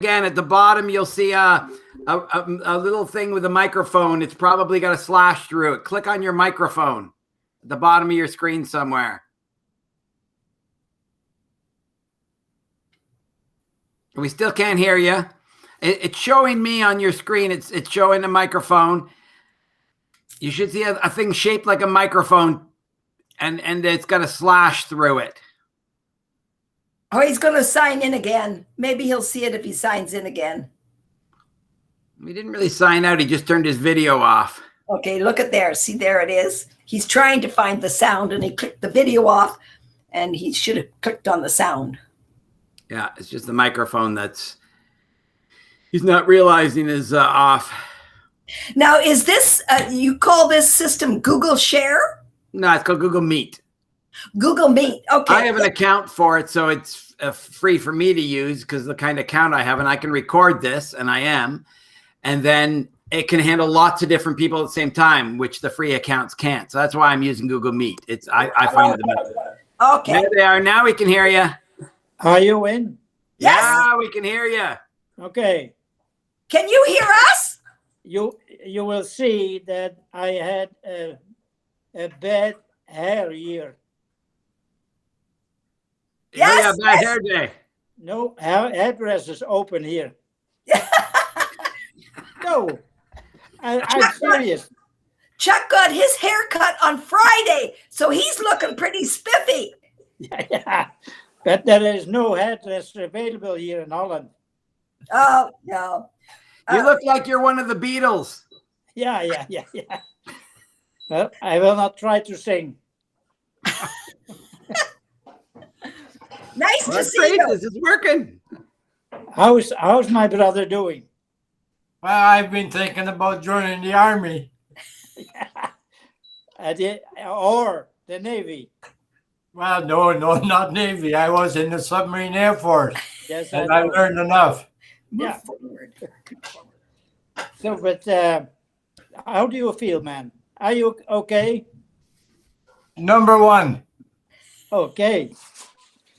Again, at the bottom, you'll see a little thing with a microphone. It's probably got a slash through it. Click on your microphone at the bottom of your screen somewhere. We still can't hear you. It's showing me on your screen. It's showing the microphone. You should see a thing shaped like a microphone, and it's got a slash through it. Oh, he's going to sign in again. Maybe he'll see it if he signs in again. He didn't really sign out. He just turned his video off. Okay, look at there. See, there it is. He's trying to find the sound, and he clicked the video off, and he should have clicked on the sound. Yeah, it's just the microphone he's not realizing is off. Now, is this, you call this system Google Share? No, it's called Google Meet. Google Meet. Okay. I have an account for it, so it's free for me to use because the kind of account I have, and I can record this, and I am, and then it can handle lots of different people at the same time, which the free accounts can't. So that's why I'm using Google Meet. I find it the best. Okay. There they are. Now we can hear you. Are you in? Yes. Yeah, we can hear you. Okay. Can you hear us? You will see that I had a bad hair here. Yes, Yeah, bad hair day. No, hairdresser's open here. No, I'm serious. Chuck got his haircut on Friday, so he's looking pretty spiffy. Yeah, but there is no hairdresser available here in Holland. Oh, no. You look like you're one of the Beatles. Yeah. Well, I will not try to sing. Nice to see Great. you. This is working. How's my brother doing? Well, I've been thinking about joining the army. Or the Navy. Well, no, not Navy. I was in the submarine Air Force. Yes, and I learned enough. Yeah. So, but how do you feel, man? Are you okay? Number one, Okay.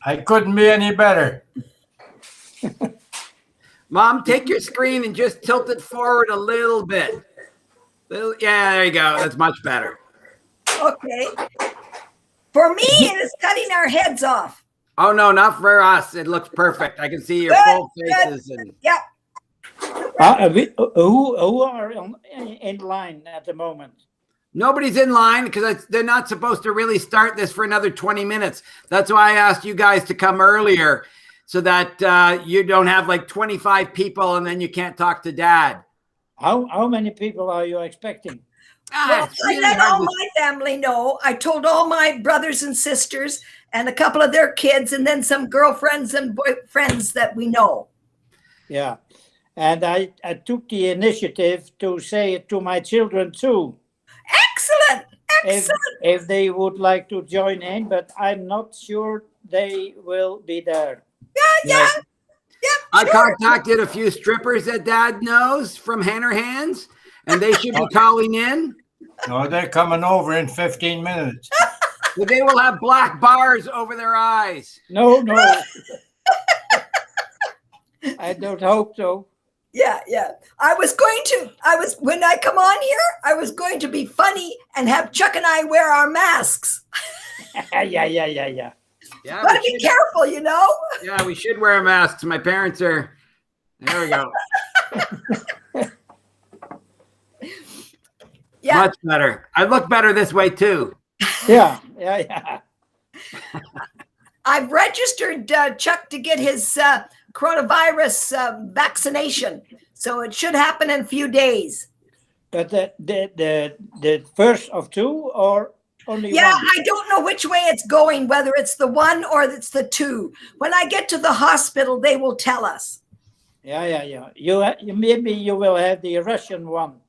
I couldn't be any better. Mom, take your screen and just tilt it forward a little bit. Yeah, there you go. That's much better. Okay. For me, it is cutting our heads off. Oh, no, not for us. It looks perfect. I can see your Good, full faces. And Yep. Who are in line at the moment? nobody's in line because they're not supposed to really start this for another 20 minutes. That's why I asked you guys to come earlier so that you don't have like 25 people and then you can't talk to Dad. How many people are you expecting? Well, It's I really let hard all to- my family know. I told all my brothers and sisters and a couple of their kids and then some girlfriends and boyfriends that we know. Yeah. And I took the initiative to say it to my children too. Excellent. Excellent. If they would like to join in, but I'm not sure they will be there. Yeah. I Sure. contacted a few strippers that Dad knows from Hanner Hands, and they should be calling in. No, they're coming over in 15 minutes. But they will have black bars over their eyes. No. I don't hope so. Yeah. When I come on here, I was going to be funny and have Chuck and I wear our masks. Yeah. Yeah, Gotta be careful, you know? Yeah, we should wear masks. My parents are. There we go. Yeah. Much better. I look better this way too. Yeah. I've registered Chuck to get his coronavirus vaccination. So it should happen in a few days. But the first of two or only Yeah, one? I don't know which way it's going, whether it's the one or it's the two. When I get to the hospital, they will tell us. Yeah. Maybe you will have the Russian one.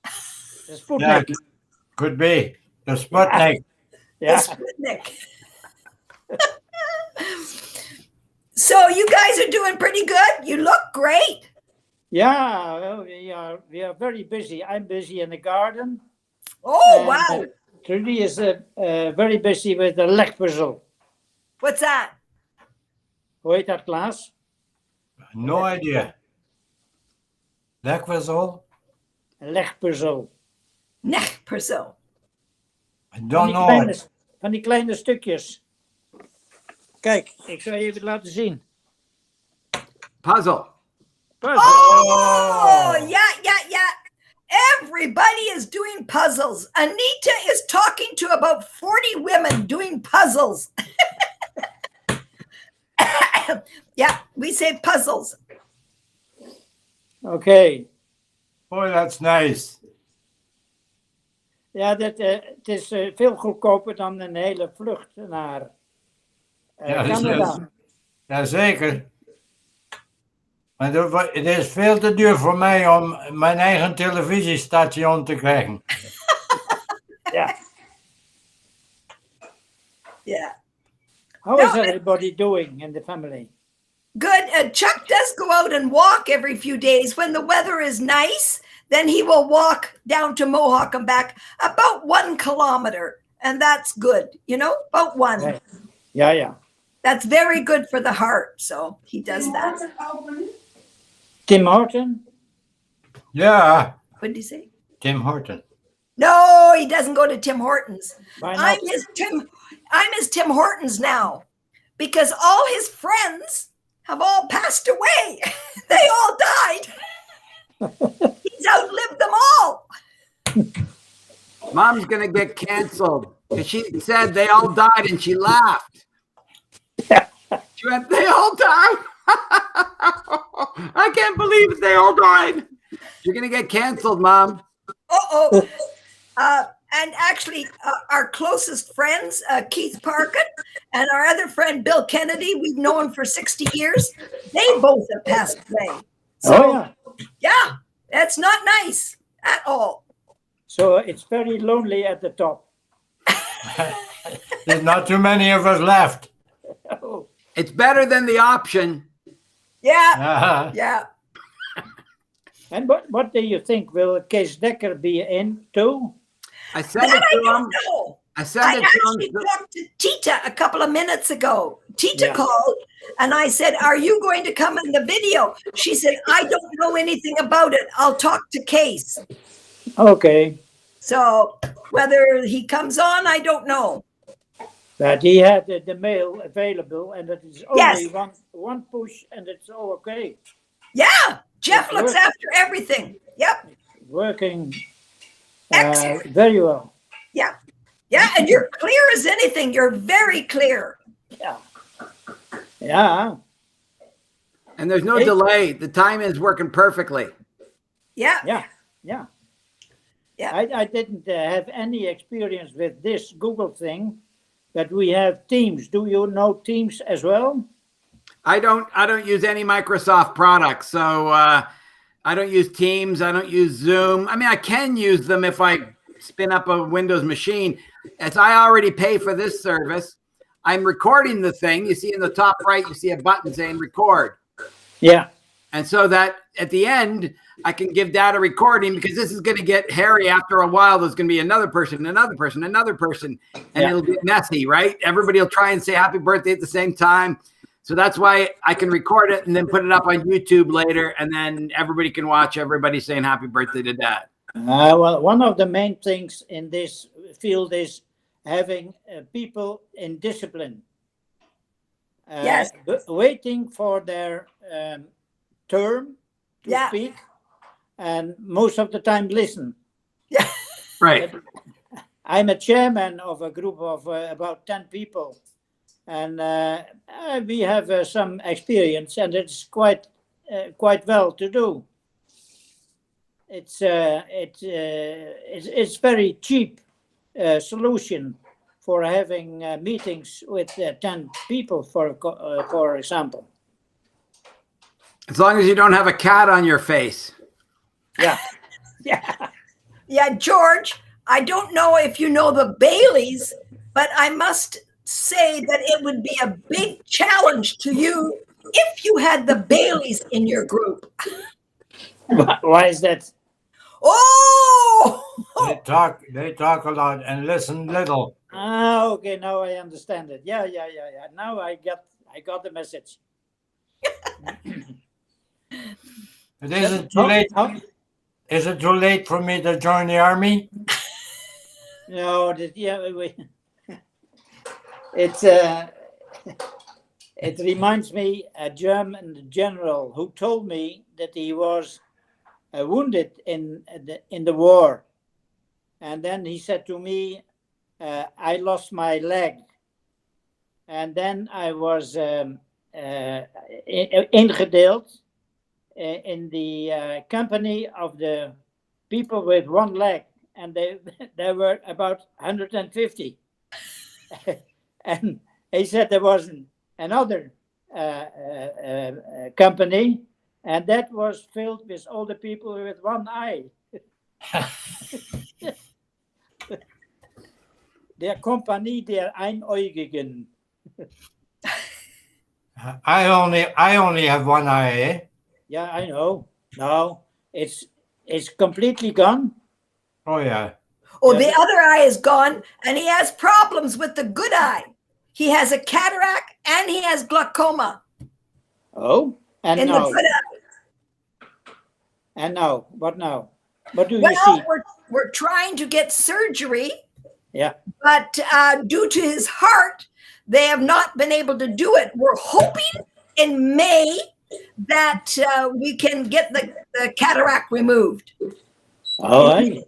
The Yeah, Sputnik. could be. The Sputnik. Yeah. Sputnik. So you guys are doing pretty good. You look great. Yeah, well, we are very busy. I'm busy in the garden. Oh, And, wow. Trudy is very busy with the leg puzzle. What's that? Hoe heet dat, Klaas? No idea. Legpuzzel? Een legpuzzel. Legpuzzel. I don't know it. Van die kleine stukjes. Kijk, ik zal je even laten zien. Puzzle. Puzzel. Oh, yeah. Everybody is doing puzzles. Anita is talking to about 40 women doing puzzles. Yeah, we say puzzles. Oké. Oh, that's nice. Ja, het is veel goedkoper dan een hele vlucht naar Canada. Jazeker. Maar het is veel te duur voor mij om mijn eigen televisiestation te krijgen. Ja. Yeah. How is everybody doing in the family? Good. Chuck does go out and walk every few days. When the weather is nice, then he will walk down to Mohawk and back about 1 kilometer. And that's good, about 1. Right. Yeah. That's very good for the heart. So he does that. Tim Horton? Ja, What did he say? Tim Horton. No, he doesn't go to Tim Hortons. Why not? I'm his Tim Hortons now because all his friends have all passed away. They all died. He's outlived them all. Mom's going to get canceled because she said they all died and she laughed. She went, they all died. I can't believe it. They all died. You're going to get canceled, Mom. Uh-oh. And actually, our closest friends, Keith Parkin and our other friend, Bill Kennedy, we've known for 60 years. They both have passed away. So, yeah, that's not nice at all. So it's very lonely at the top. There's not too many of us left. Oh. It's better than the option. Yeah. Yeah. And what do you think? Will Kees Dekker be in too? I said That it I to don't him. know. I said I it actually to him. talked to Tita a couple of minutes ago. Tita Yeah. called and I said, are you going to come in the video? She said, I don't know anything about it. I'll talk to Case. Okay. So whether he comes on, I don't know. But he had the mail available and it is only Yes. one push and it's all okay. Yeah. Jeff It looks works. after everything. Yep. Working Excellent. very well. Yeah. Yeah. And you're clear as anything. You're very clear. Yeah. And there's no Hey. delay. The time is working perfectly. Yeah. Yeah. Yeah. I didn't have any experience with this Google thing, but we have Teams. Do you know Teams as well? I don't use any Microsoft products. So I don't use Teams. I don't use Zoom. I mean, I can use them if I spin up a Windows machine. As I already pay for this service, I'm recording the thing. You see in the top right, you see a button saying record. Yeah. And so that at the end, I can give data recording because this is going to get hairy after a while. There's going to be another person, and it'll get messy, right? Everybody will try and say happy birthday at the same time. So that's why I can record it and then put it up on YouTube later, and then everybody can watch everybody saying happy birthday to Dad. Well, one of the main things in this field is having people in discipline. Yes. Waiting for their turn to speak, and most of the time listen. Yeah. Right. I'm a chairman of a group of about 10 people, and we have some experience, and it's quite well to do. It's very cheap solution for having meetings with 10 people, for example. As long as you don't have a cat on your face. Yeah. Yeah, George, I don't know if you know the Baileys, but I must say that it would be a big challenge to you if you had the Baileys in your group. Why is that? Oh! They talk a lot and listen little. Okay, now I understand it. Yeah. Now I got the message. But is it too late? Is it too late for me to join the army? No, it's it reminds me a German general who told me that he was wounded in the war, and then he said to me, "I lost my leg, and then I was ingedeeld in the company of the people with one leg, and there were about 150." And he said there was another company, and that was filled with all the people with one eye. Der Kompanie der Einäugigen. I only have one eye, eh? Yeah, I know. No, it's completely gone. Oh yeah. Oh, Yeah, the other eye is gone, and he has problems with the good eye. He has a cataract and he has glaucoma Oh, and in the now, good eye. and now, what now? What do you Well, see? we're trying to get surgery, Yeah. but due to his heart, they have not been able to do it. We're hoping in May that we can get the cataract removed. All right.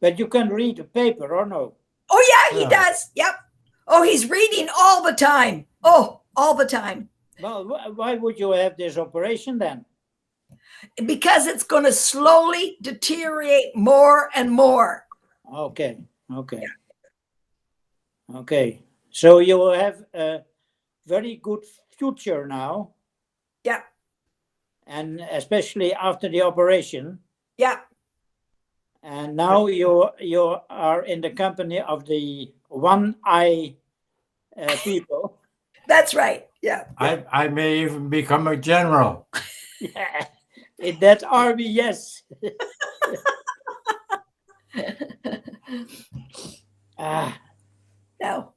But you can read the paper, or no? Oh, yeah, he Yeah. does. Yep. Oh, he's reading all the time. Oh, all the time. Well, why would you have this operation then? Because it's going to slowly deteriorate more and more. Okay. So you will have a very good future now, Yeah. and especially after the operation. Yeah. And now you are in the company of the one eye people. That's right. Yeah. I may even become a general. Yeah, in that army, yes. No.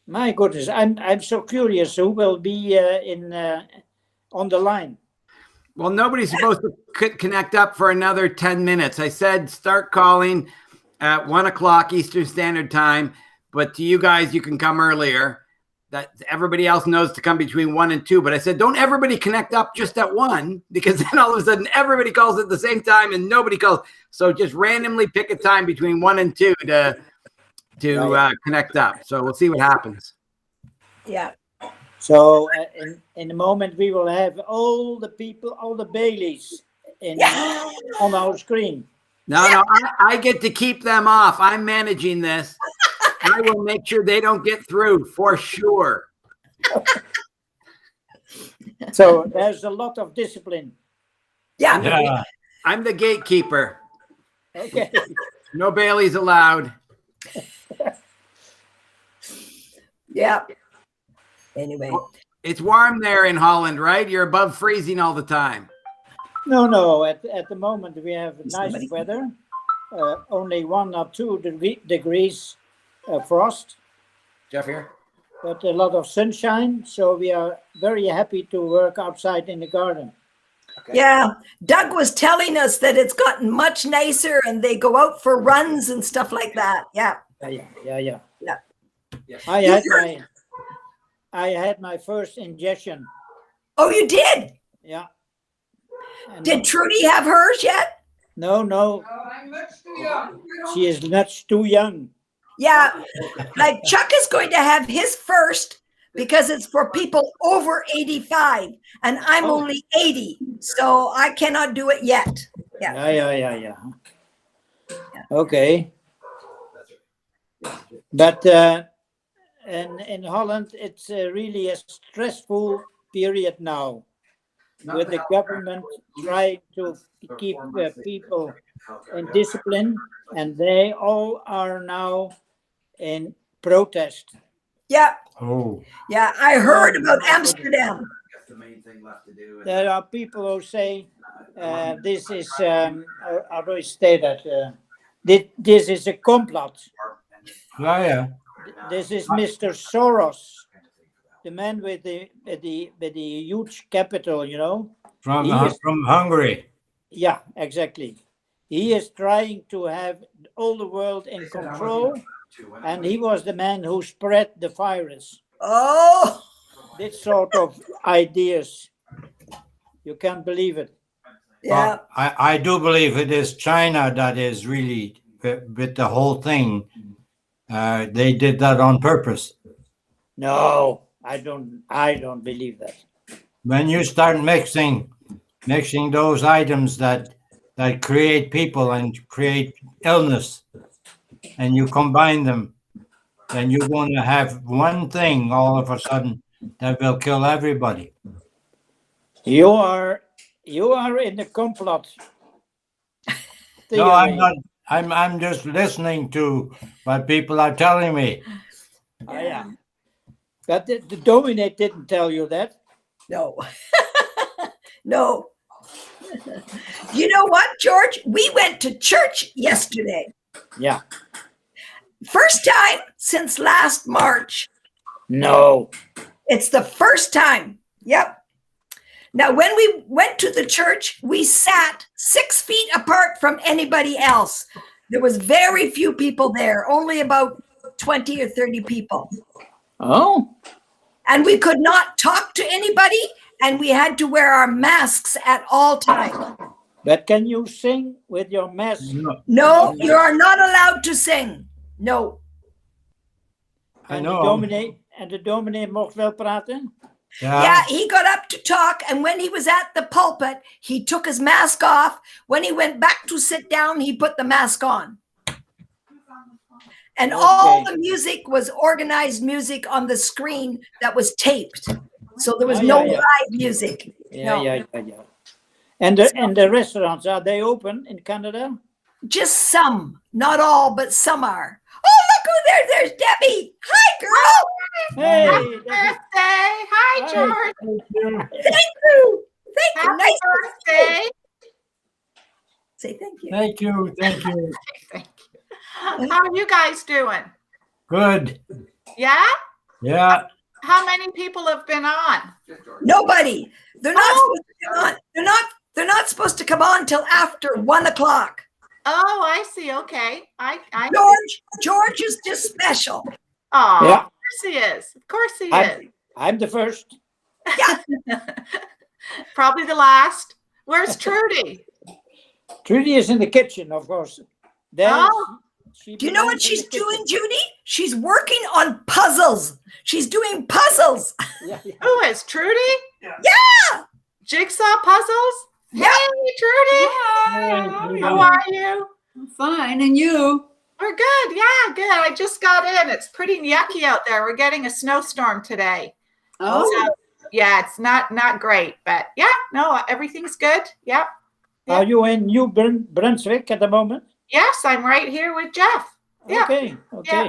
My goodness, I'm so curious who will be on the line. Well, nobody's supposed to connect up for another 10 minutes. I said start calling at 1 o'clock Eastern Standard Time, but to you guys, you can come earlier. That everybody else knows to come between 1 and 2. But I said, don't everybody connect up just at 1, because then all of a sudden everybody calls at the same time and nobody calls. So just randomly pick a time between 1 and 2 to connect up. So we'll see what happens. Yeah. So in a moment we will have all the people, all the Baileys on our screen. No, I get to keep them off. I'm managing this. I will make sure they don't get through for sure. So there's a lot of discipline. Yeah. Yeah. I'm the gatekeeper. Okay. No Baileys allowed. Yeah. Anyway. It's warm there in Holland, right? You're above freezing all the time. No. At the moment we have nice Somebody- weather. Only 1 or 2 degrees frost, Jeff here. but a lot of sunshine. So we are very happy to work outside in the garden. Okay. Yeah. Doug was telling us that it's gotten much nicer and they go out for runs and stuff like that. Yeah. Yeah. Yeah. I had my first injection. Oh, you did? Yeah. And Did Trudy have hers yet? No. I'm much too young. She is much too young. Yeah. Like Chuck is going to have his first because it's for people over 85 and I'm only 80. So I cannot do it yet. Yeah. Okay. But in Holland, it's really a stressful period now, with the government trying to keep people in discipline, and they all are now in protest. Yeah. Oh. Yeah. I heard about Amsterdam. That's the main thing left to do. There are people who say this is, how do I say that? This is a complot. Yeah. This is Mr. Soros, the man with the huge capital, you know. From He is- from Hungary. Yeah, exactly. He is trying to have all the world in control, and he was the man who spread the virus. Oh, This sort of ideas, you can't believe it. yeah. Well, I do believe it is China that is really with the whole thing. They did that on purpose. No, I don't believe that. When you start mixing those items that create people and create illness, and you combine them, then you're going to have one thing all of a sudden that will kill everybody. You are in the complot theory. No, I'm not. I'm just listening to what people are telling me. Yeah. But the Dominate didn't tell you that. No. No. You know what, George? We went to church yesterday. Yeah. First time since last March. No. It's the first time. Yep. Now, when we went to the church, we sat 6 feet apart from anybody else. There was very few people there, only about 20 or 30 people. Oh. And we could not talk to anybody, and we had to wear our masks at all times. But can you sing with your mask? No, No, you are not allowed to sing. No. I And know. de dominee mocht wel praten? Yeah, he got up to talk, and when he was at the pulpit, he took his mask off. When he went back to sit down, he put the mask on. And all Okay. the music was organized music on the screen that was taped. So there was Oh, no yeah. live music. Yeah, No. yeah. And the restaurants, are they open in Canada? Just some, not all, but some are. Oh, look who there's Debbie. Hi, girl. Hey, Birthday! Hi, Hi. George. Thank you. Thank you. Happy Nice to birthday! say thank you. Thank you. Thank you. How are you guys doing? Good. Yeah? Yeah. How many people have been on? Nobody. They're not Oh. supposed to come on. They're not supposed to come on till after 1 o'clock. Oh, I see. Okay. I George is just special. Oh, Yeah. of course he is. Of course he is. I'm the first. Probably the last. Where's Trudy? Trudy is in the kitchen, of course. Then Oh. Do you know what she's doing, Judy? She's working on puzzles. She's doing puzzles. Yeah. Who is Trudy? Yeah. Jigsaw puzzles? Yeah. Hey, Trudy. Hi. How are you? Fine, and you? We're good. Yeah, good. I just got in. It's pretty yucky out there. We're getting a snowstorm today. Oh, So, yeah, it's not great, but yeah, no, everything's good. Yep. Are you in New Brunswick at the moment? Yes, I'm right here with Jeff. Yeah. Okay. Yeah.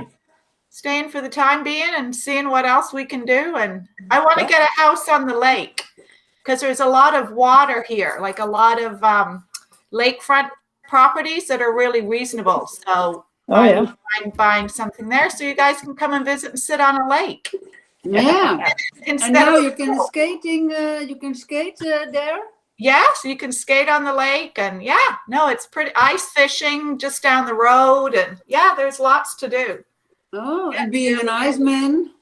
Staying for the time being and seeing what else we can do. And I want to get a house on the lake because there's a lot of water here, like a lot of lakefront properties that are really reasonable. So I'm buying something there so you guys can come and visit and sit on a lake. yeah. Instead And now of- you can skate there? Yeah, so you can skate on the lake and it's pretty ice fishing just down the road and there's lots to do. Oh, and being an Iceman,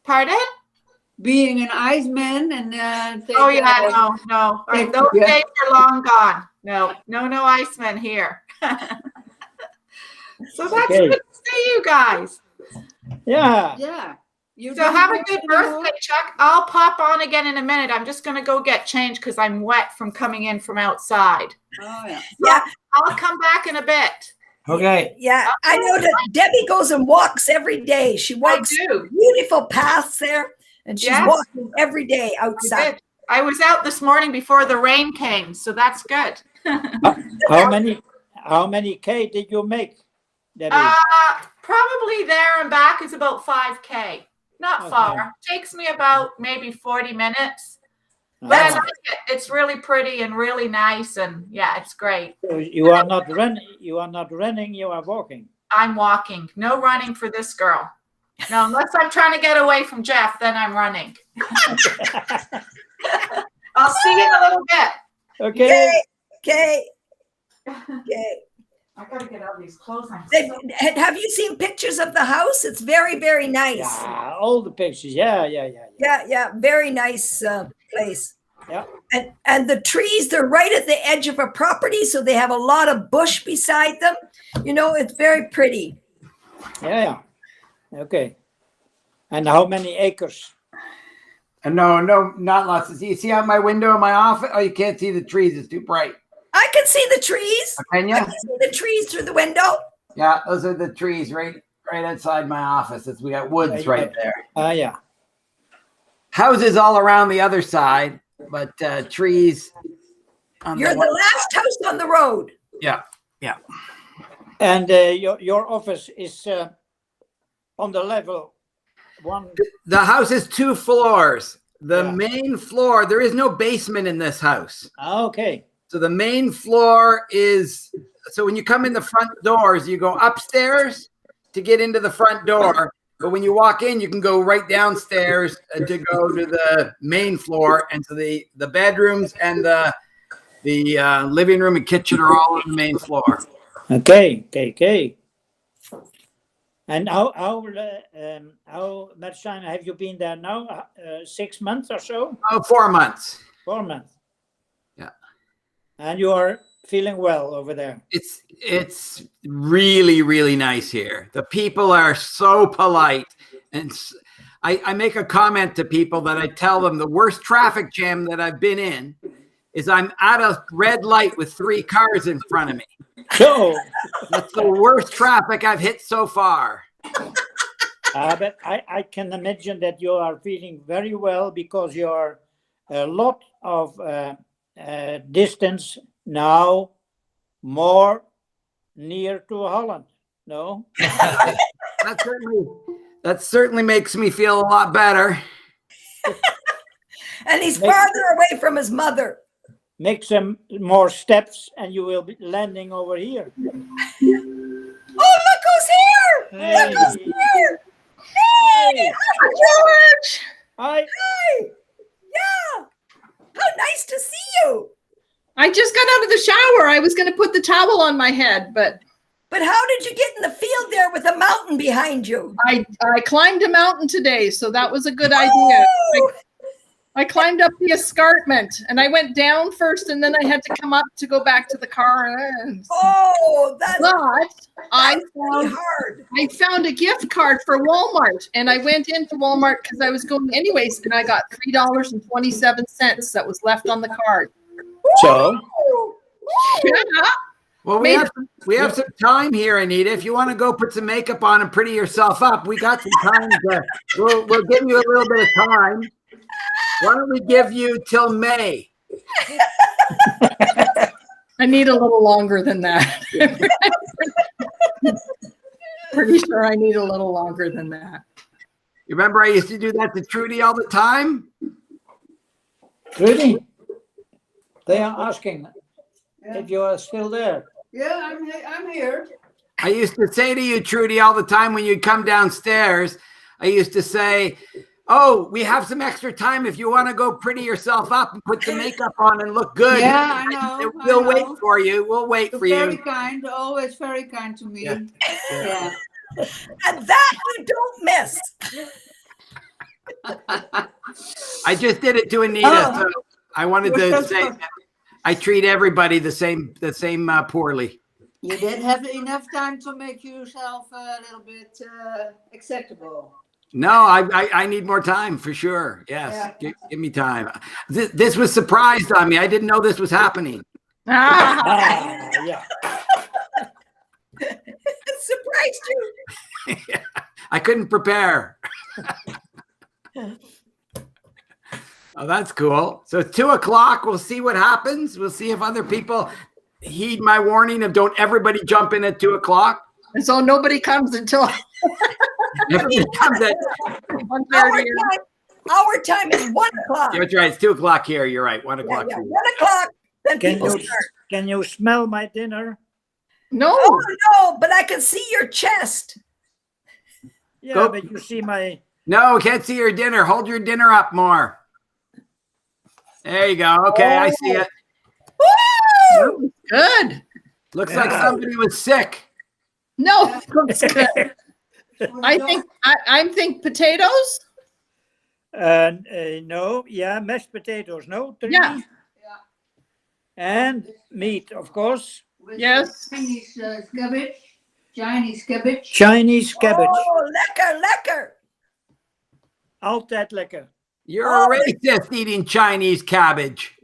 Pardon? being an Iceman and Oh yeah, no. Thank Those you. days are long gone. No icemen here. So that's Okay. good to see you guys. Yeah. Yeah. You So don't have a work good anymore? birthday, Chuck. I'll pop on again in a minute. I'm just gonna go get changed because I'm wet from coming in from outside. Oh, yeah. Yeah. I'll come back in a bit. Okay. Yeah. I know that Debbie goes and walks every day. She walks I do. beautiful paths there, and she's Yes. walking every day I outside. did. I was out this morning before the rain came, so that's good. How many K did you make, Debbie? Probably there and back is about 5K. Not Okay. far. Takes me about maybe 40 minutes. But I Ah. like it. It's really pretty and really nice, and it's great. So you are not running. You are not running. You are walking. I'm walking. No running for this girl. No, unless I'm trying to get away from Jeff, then I'm running. I'll see you in a little bit. Okay. Okay. I gotta get out of these clothes. Have you seen pictures of the house? It's very, very nice. Yeah, all the pictures. Yeah. Yeah. Very nice place. Yeah. And the trees, they're right at the edge of a property, so they have a lot of bush beside them. It's very pretty. Yeah. Okay. And how many acres? No, not lots. You see out my window in my office? Oh, you can't see the trees. It's too bright. I can see the trees. Can you? I can see the trees through the window. Yeah, those are the trees right outside my office. We got woods right there. Yeah. Houses all around the other side, but trees. You're the last house on the road. Yeah. And your office is on the level one. The house is 2 floors. The main floor, there is no basement in this house. Okay. So the main floor is, so when you come in the front doors, you go upstairs to get into the front door. But when you walk in, you can go right downstairs to go to the main floor. And so the bedrooms and the living room and kitchen are all on the main floor. Okay. And how much time have you been there now? 6 months or so? 4 months. 4 months. Yeah. And you are feeling well over there? It's really, really nice here. The people are so polite. And I make a comment to people that I tell them the worst traffic jam that I've been in is I'm at a red light with 3 cars in front of me. So that's the worst traffic I've hit so far. But I can imagine that you are feeling very well because you are a lot of distance now more near to Holland. No? That certainly makes me feel a lot better. And he's farther away from his mother. Make some more steps and you will be landing over here. Oh, look who's here! Hey. Look who's here! Hey! George! Hi. Yeah! How nice to see you! I just got out of the shower. I was going to put the towel on my head, but how did you get in the field there with a mountain behind you? I climbed a mountain today, so that was a good idea. I climbed up the escarpment and I went down first and then I had to come up to go back to the car. That's I found a gift card for Walmart and I went into Walmart because I was going anyways and I got $3.27 that was left on the card. So? Yeah. Well, we have some time here, Anita. If you want to go put some makeup on and pretty yourself up, we got some time. We'll give you a little bit of time. Why don't we give you till May? I need a little longer than that. Pretty sure I need a little longer than that. You remember I used to do that to Trudy all the time? Trudy, they are asking if you are still there. Yeah, I'm here. I used to say to you, Trudy, all the time when you'd come downstairs, I used to say, oh, we have some extra time if you want to go pretty yourself up and put the makeup on and look good. Yeah, I know. We'll wait for you. We'll wait for you. Very kind. Always very kind to me. Yeah. And that you don't miss. I just did it to Anita. So I wanted to say that I treat everybody the same poorly. You did have enough time to make yourself a little bit acceptable. No, I need more time for sure. Yes, give me time. This was surprised on me. I didn't know this was happening. Yeah. It surprised you. Yeah, I couldn't prepare. Oh, that's cool. So 2:00, we'll see what happens. We'll see if other people heed my warning of don't everybody jump in at 2:00. And so nobody comes until Everybody comes at 1:30. Our time is 1:00. That's right. It's 2:00 here. You're right. 1:00. Yeah, 1:00. Then people start. Can you smell my dinner? No. Oh no, but I can see your chest. Yeah, Go. but you see my. No, can't see your dinner. Hold your dinner up more. There you go. Okay, I see it. Woo! Good. Looks like somebody was sick. No, I think potatoes. No, yeah, mashed potatoes. No, Yeah. and meat, of course. Yes. Chinese cabbage. Chinese cabbage. Chinese cabbage. Oh, lekker, lekker. Altijd lekker. You're Oh. a racist eating Chinese cabbage.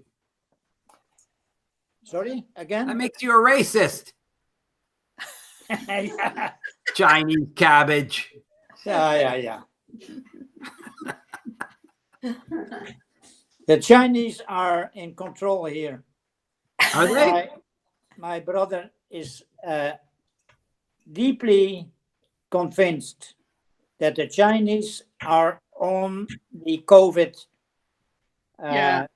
Sorry, again? That makes you a racist. yeah, Chinese cabbage. yeah. The Chinese are in control here. Are they? My brother is deeply convinced that the Chinese are on the COVID, Yeah.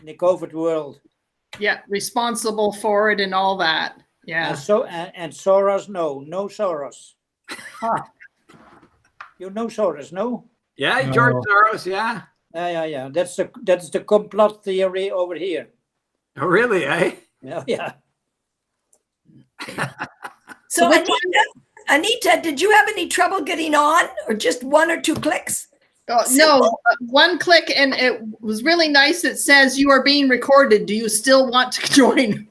the COVID world. Yeah. Responsible for it and all that. Yeah. And Soros, no Soros. Huh. You know Soros, no? Yeah, George No. Soros. Yeah. Yeah. That's the complot theory over here. Oh, really? Eh? Yeah. So Anita, did you have any trouble getting on, or just one or two clicks? Oh, no, one click and it was really nice. It says you are being recorded. Do you still want to join?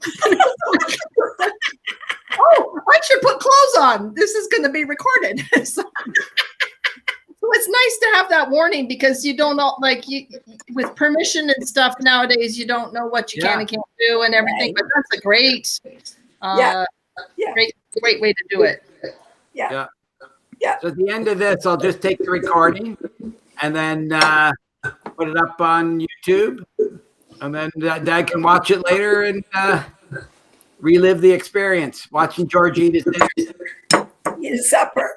Oh, I should put clothes on. This is going to be recorded. So it's nice to have that warning because you don't know, with permission and stuff nowadays, you don't know what you can and can't do and everything. But that's a great, great way to do it. Yeah. So at the end of this, I'll just take the recording and then put it up on YouTube, and then Dad can watch it later and relive the experience watching George eat his dinner. Eat his supper.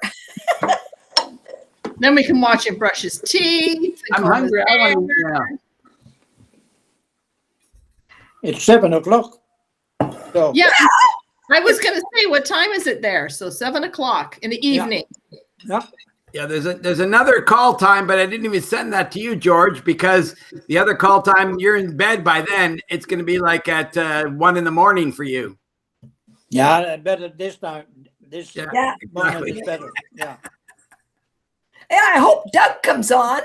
Then we can watch him brush his teeth. I'm hungry. I want to eat now. It's 7 o'clock. So Yeah, I was going to say, what time is it there? So 7 o'clock in the evening. Yeah, there's another call time, but I didn't even send that to you, George, because the other call time, you're in bed by then. It's going to be like at 1 a.m. for you. yeah, better this time. This Yeah, moment exactly. is better. Yeah. Yeah, I hope Doug comes on.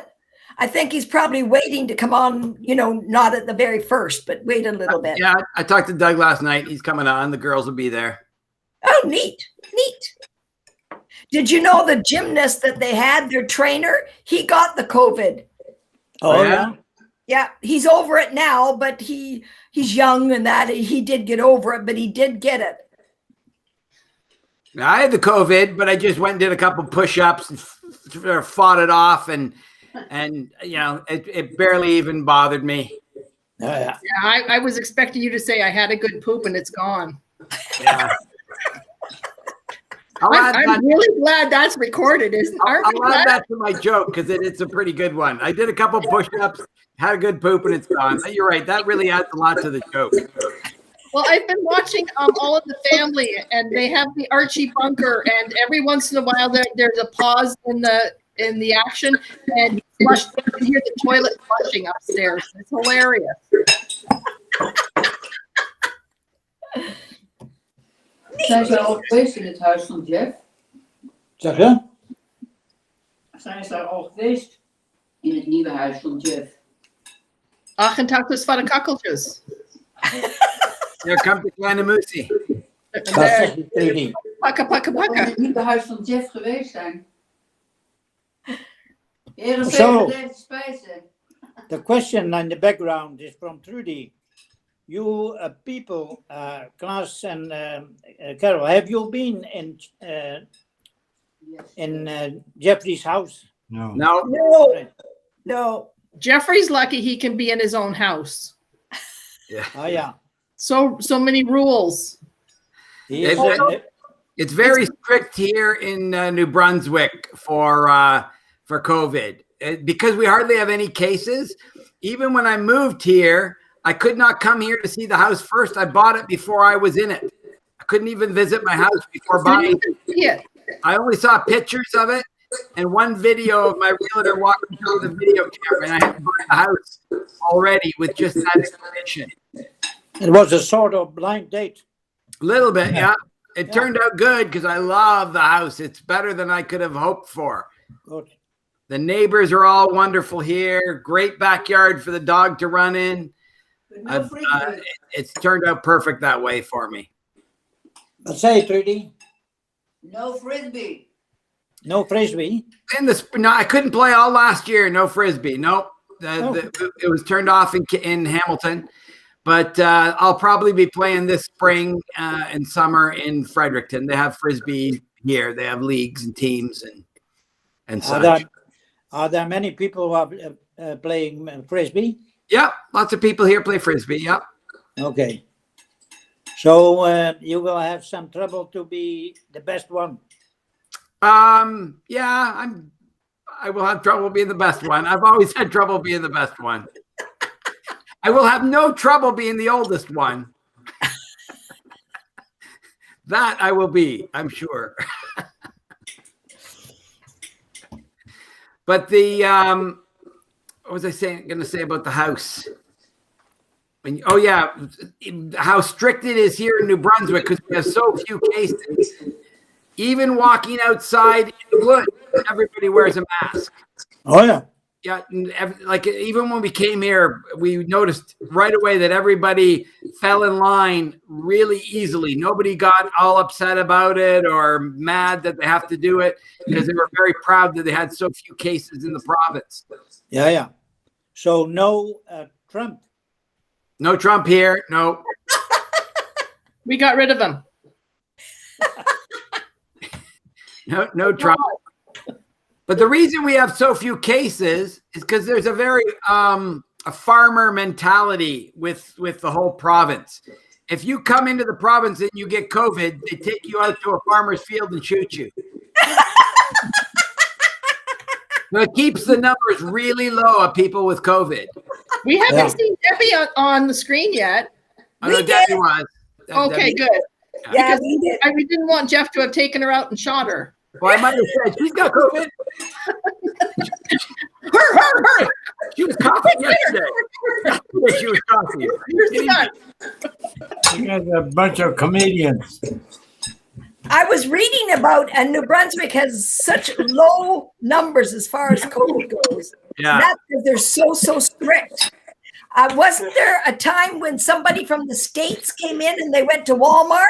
I think he's probably waiting to come on, not at the very first, but wait a little bit. Yeah, I talked to Doug last night. He's coming on. The girls will be there. Oh, neat. Did you know the gymnast that they had, their trainer, he got the COVID? Oh, yeah? yeah. Yeah, he's over it now, but he's young and that he did get over it, but he did get it. I had the COVID, but I just went and did a couple push-ups and fought it off, and it barely even bothered me. Yeah. Yeah, I was expecting you to say I had a good poop and it's gone. Yeah. I'm really glad that's recorded, aren't you? I'll add that to my joke because it's a pretty good one. I did a couple push-ups, had a good poop, and it's gone. You're right. That really adds a lot to the joke. Well, I've been watching All of the Family, and they have the Archie bunker, and every once in a while there's a pause in the action, and you can hear the toilet flushing upstairs. It's hilarious. Zijn ze al geweest in het huis van Jeff? Zeg je? Zijn ze daar al geweest? In het nieuwe huis van Jeff. Ach, en takjes van de kakkeltjes. There comes the kleine moesie. Dat zeg ik tegen je. Pakka, pakka, In pakka. het nieuwe huis van Jeff geweest zijn. Heren, Zo. deze spijzen. The question in the background is from Trudy. You people, Klaas and Carol, have you been in Jeffrey's house? No. No. Jeffrey's lucky he can be in his own house. Yeah. Oh yeah. So many rules. He is, It's very strict here in New Brunswick for COVID because we hardly have any cases. Even when I moved here, I could not come here to see the house first. I bought it before I was in it. I couldn't even visit my house before buying it. Yeah. I only saw pictures of it and one video of my realtor walking through the video camera, and I had to buy the house already with just that information. It was a sort of blind date. A little bit, yeah. It turned out good because I love the house. It's better than I could have hoped for. Good. The neighbors are all wonderful here. Great backyard for the dog to run in. It's turned out perfect that way for me. But say, Trudy, No frisbee. no frisbee. No, I couldn't play all last year. No frisbee. Nope. It was turned off in Hamilton. But I'll probably be playing this spring and summer in Fredericton. They have frisbee here. They have leagues and teams and such. Are there many people who are playing frisbee? Yep, lots of people here play frisbee. Yep. Okay. So you will have some trouble to be the best one. Yeah, I will have trouble being the best one. I've always had trouble being the best one. I will have no trouble being the oldest one. That I will be, I'm sure. But what was I going to say about the house? Oh yeah, how strict it is here in New Brunswick because we have so few cases. Even walking outside in the woods, everybody wears a mask. Oh yeah. Yeah, like even when we came here, we noticed right away that everybody fell in line really easily. Nobody got all upset about it or mad that they have to do it because they were very proud that they had so few cases in the province. Yeah, yeah. So no Trump. No Trump here. No. We got rid of him. No Trump. But the reason we have so few cases is because there's a very a farmer mentality with the whole province. If you come into the province and you get COVID, they take you out to a farmer's field and shoot you. So it keeps the numbers really low of people with COVID. We haven't seen Debbie on the screen yet. I know Debbie was. Okay, good. Yeah, Because we did. we didn't want Jeff to have taken her out and shot her. Well, I might have said she's got COVID. Her. She was coughing yesterday. She was coughing. Here's the gun. You guys are a bunch of comedians. I was reading about, and New Brunswick has such low numbers as far as COVID goes. Yeah. That's because they're so strict. Wasn't there a time when somebody from the States came in and they went to Walmart?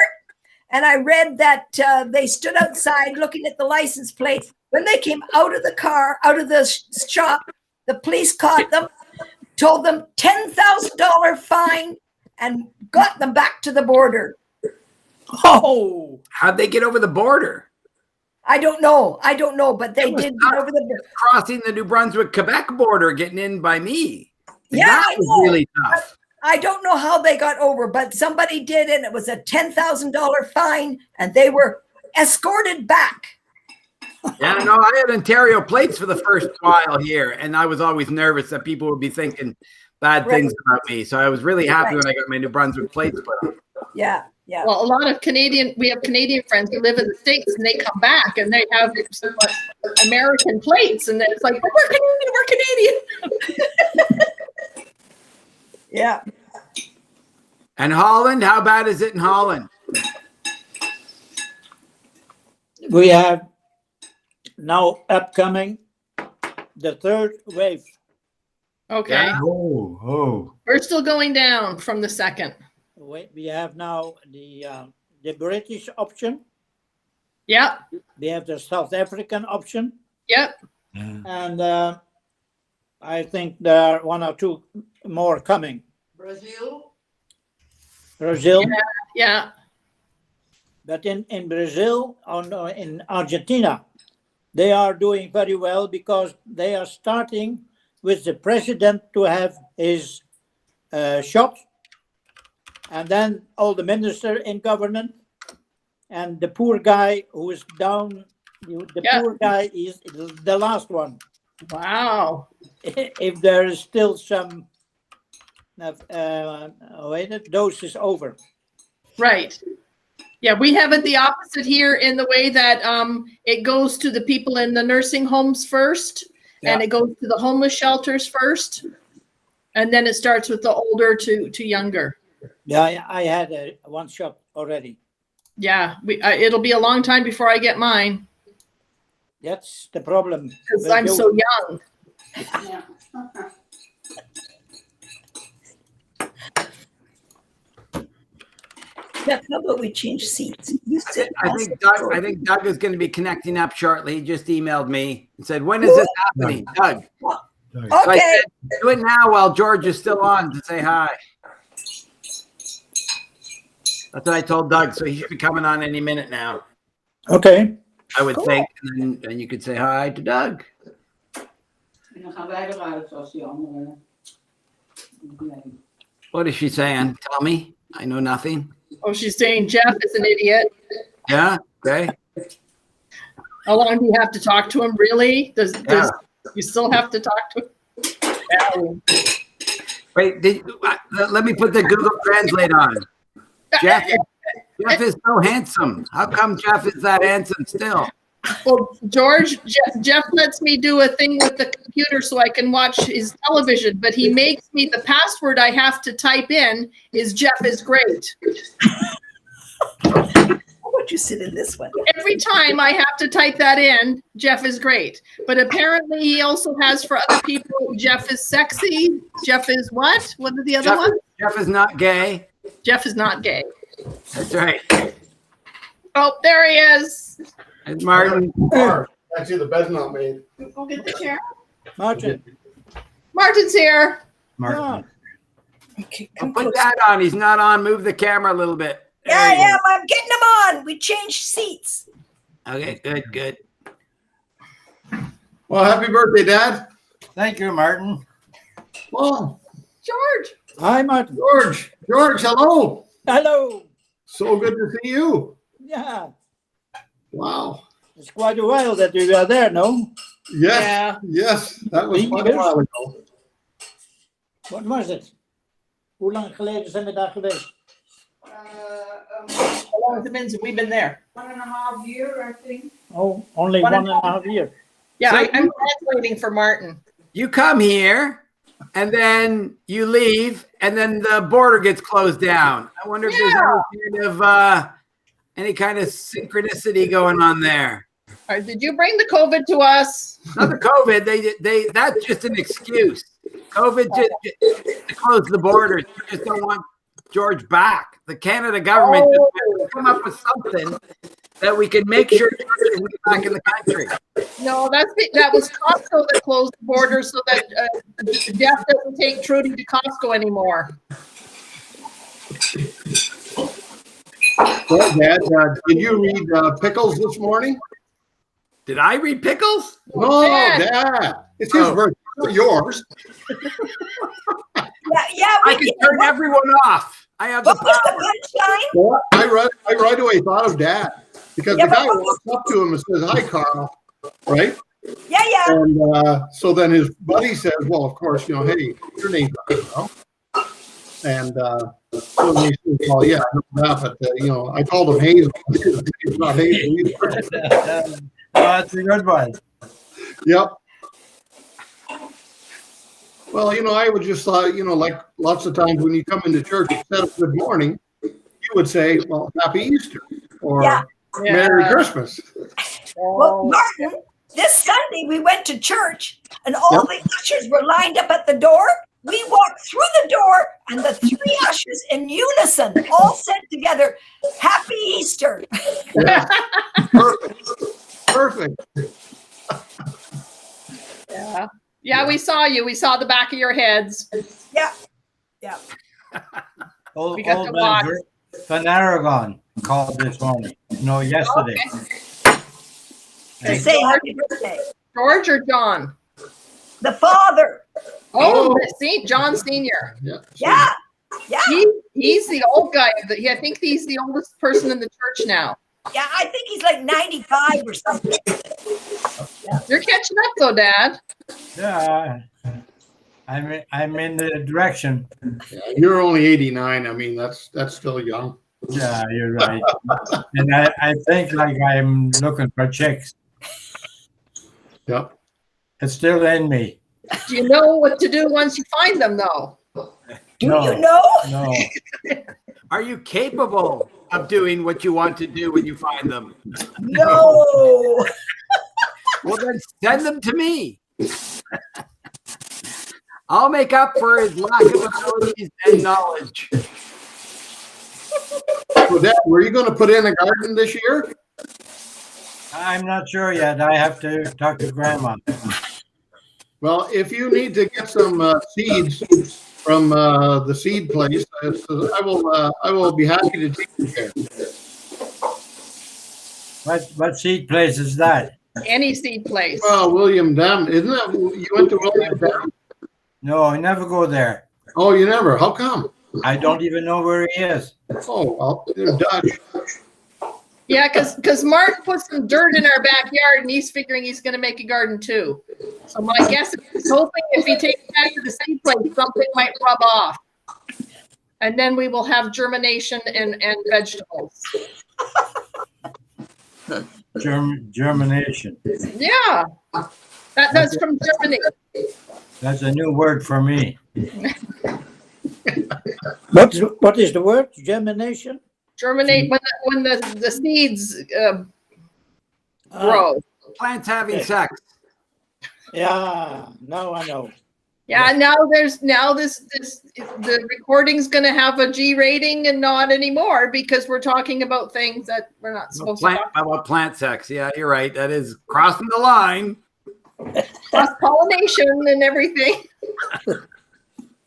And I read that they stood outside looking at the license plate. When they came out of the car, out of the shop, the police caught them, told them $10,000 fine, and got them back to the border. Oh, How'd they get over the border? I don't know, but they did get over the border. Crossing the New Brunswick-Quebec border, getting in by me. Yeah, that I was know. really tough. I don't know how they got over, but somebody did, and it was a $10,000 fine, and they were escorted back. Yeah, no, I had Ontario plates for the first while here, and I was always nervous that people would be thinking bad things about me. So I was really happy when I got my New Brunswick plates put on. Yeah. Well, a lot of we have Canadian friends who live in the States and they come back and they have American plates. And it's like, we're Canadian. Yeah. And Holland, how bad is it in Holland? we have now upcoming the third wave. Okay. Yeah. Oh. We're still going down from the second. We have now the British option. Yep. We have the South African option. Yep. And I think there are one or two more coming. Brazil. Brazil. Yeah. But in Brazil, in Argentina, they are doing very well because they are starting with the president to have his shot, and then all the minister in government, and the poor guy who is down, poor guy is the last one. Wow. If there is still some dose is over. Right. Yeah, we have it the opposite here in the way that it goes to the people in the nursing homes first, and it goes to the homeless shelters first, and then it starts with the older to younger. Yeah, I had one shot already. Yeah, it'll be a long time before I get mine That's the problem. because I'm so young. Yeah. Jeff, how about we change seats? You sit. I think Doug is going to be connecting up shortly. He just emailed me and said, "When is this happening, Doug?" So I Okay. said, do it now while George is still on to say hi. That's what I told Doug. So he should be coming on any minute now, Okay. I would think. And then you could say hi to Doug. En dan gaan wij eruit zoals die anderen. What is she saying? Tell me. I know nothing. Oh, she's saying Jeff is an idiot. Yeah. Okay. How long do you have to talk to him? Really? Does you still have to talk to him? Wait. Let me put the Google Translate on. Jeff is so handsome. How come Jeff is that handsome still? Well, George, Jeff lets me do a thing with the computer so I can watch his television, but he makes me the password I have to type in is Jeff is great. How about you sit in this one? Every time I have to type that in, Jeff is great. But apparently he also has for other people, Jeff is sexy. Jeff is what? What are the other ones? Jeff is not gay. Jeff is not gay. That's right. Oh, there he is. And Martin. Actually, the bed's not made. Go get the chair. Martin. Martin's here. Martin. Okay, I'll come put close. that on. He's not on. Move the camera a little bit. There Yeah, you yeah, I'm getting them on. We changed seats. go. Okay, good. Well, happy birthday, Dad. Thank you, Martin. Well, George. Hi, Martin. George, hello. Hello. So good to see you. Yeah. Wow. It's quite a while that we were there, no? Yeah. Yes, that was quite a while ago. Wat was het? Hoe lang geleden zijn we daar geweest? How long has it been since we've been there? 1.5 years, I think. Oh, only 1.5 years. Yeah, So I'm translating for Martin. You come here, and then you leave, and then the border gets closed down. I wonder if there's any kind of synchronicity going on there. All right, did you bring the COVID to us? Not the COVID. They that's just an excuse. COVID just to close the borders. You just don't want George back. The Canada government just has to come up with something that we can make sure George is back in the country. No, that was Costco that closed the border so that Jeff doesn't take Trudy to Costco anymore. Well, Dad, did you read Pickles this morning? Did I read Pickles? No, Dad. Dad. It's his birthday, not yours. Yeah, I can turn everyone off. I have the What was power. the punchline? Well, I right away thought of Dad because the guy walks up to him and says, "Hi, Carl," right? Yeah, yeah. And so then his buddy says, "Well, of course, hey, your name's Carl." And so he says, "Well, yeah, I know that, but I called him Hazel. It's not Hazel either." That's a good one. Yep. Well, I would just thought, like lots of times when you come into church, instead of good morning, you would say, well, Happy Easter or Yeah. Merry Christmas. Well, Martin, this Sunday we went to church and all the ushers were lined up at the door. We walked through the door and the three ushers in unison all said together, Happy Easter. Yeah. Perfect. Yeah. Yeah, we saw you. We saw the back of your heads. Yeah. Yeah. Old We got to watch. Van Aragon called this morning. Yesterday. Okay, Say happy birthday. George or John? The father. Oh, see, John Senior. Yeah. Yeah. Yeah. He's the old guy. I think he's the oldest person in the church now. Yeah. I think he's like 95 or something. You're catching up though, Dad. Yeah. I'm in the direction. Yeah, you're only 89. I mean, that's still young. Yeah, you're right. And I think like I'm looking for chicks. Yep. It's still in me. Do you know what to do once you find them, though? Do No. you know? No. Are you capable of doing what you want to do when you find them? No. Well, then send them to me. I'll make up for his lack of abilities and knowledge. So, Dad, were you going to put in a garden this year? I'm not sure yet. I have to talk to Grandma. Well, if you need to get some seeds from the seed place, I will be happy to take you there. What seed place is that? Any seed place. Well, William Dam, isn't that you went to William Dam? No, I never go there. Oh, you never? How come? I don't even know where he is. Oh, well, they're Dutch. Yeah, because Mark put some dirt in our backyard and he's figuring he's going to make a garden too. So my guess is he's hoping if he takes it back to the seed place, something might rub off. And then we will have germination and vegetables. Germination. Yeah, that's from Germany. That's a new word for me. What is the word? Germination? Germinate when the seeds grow. Plants having sex. Yeah, now I know. Yeah, now the recording's going to have a G rating and not anymore because we're talking about things that we're not supposed to talk about plant sex. Yeah, you're right. That is crossing the line. cross pollination and everything.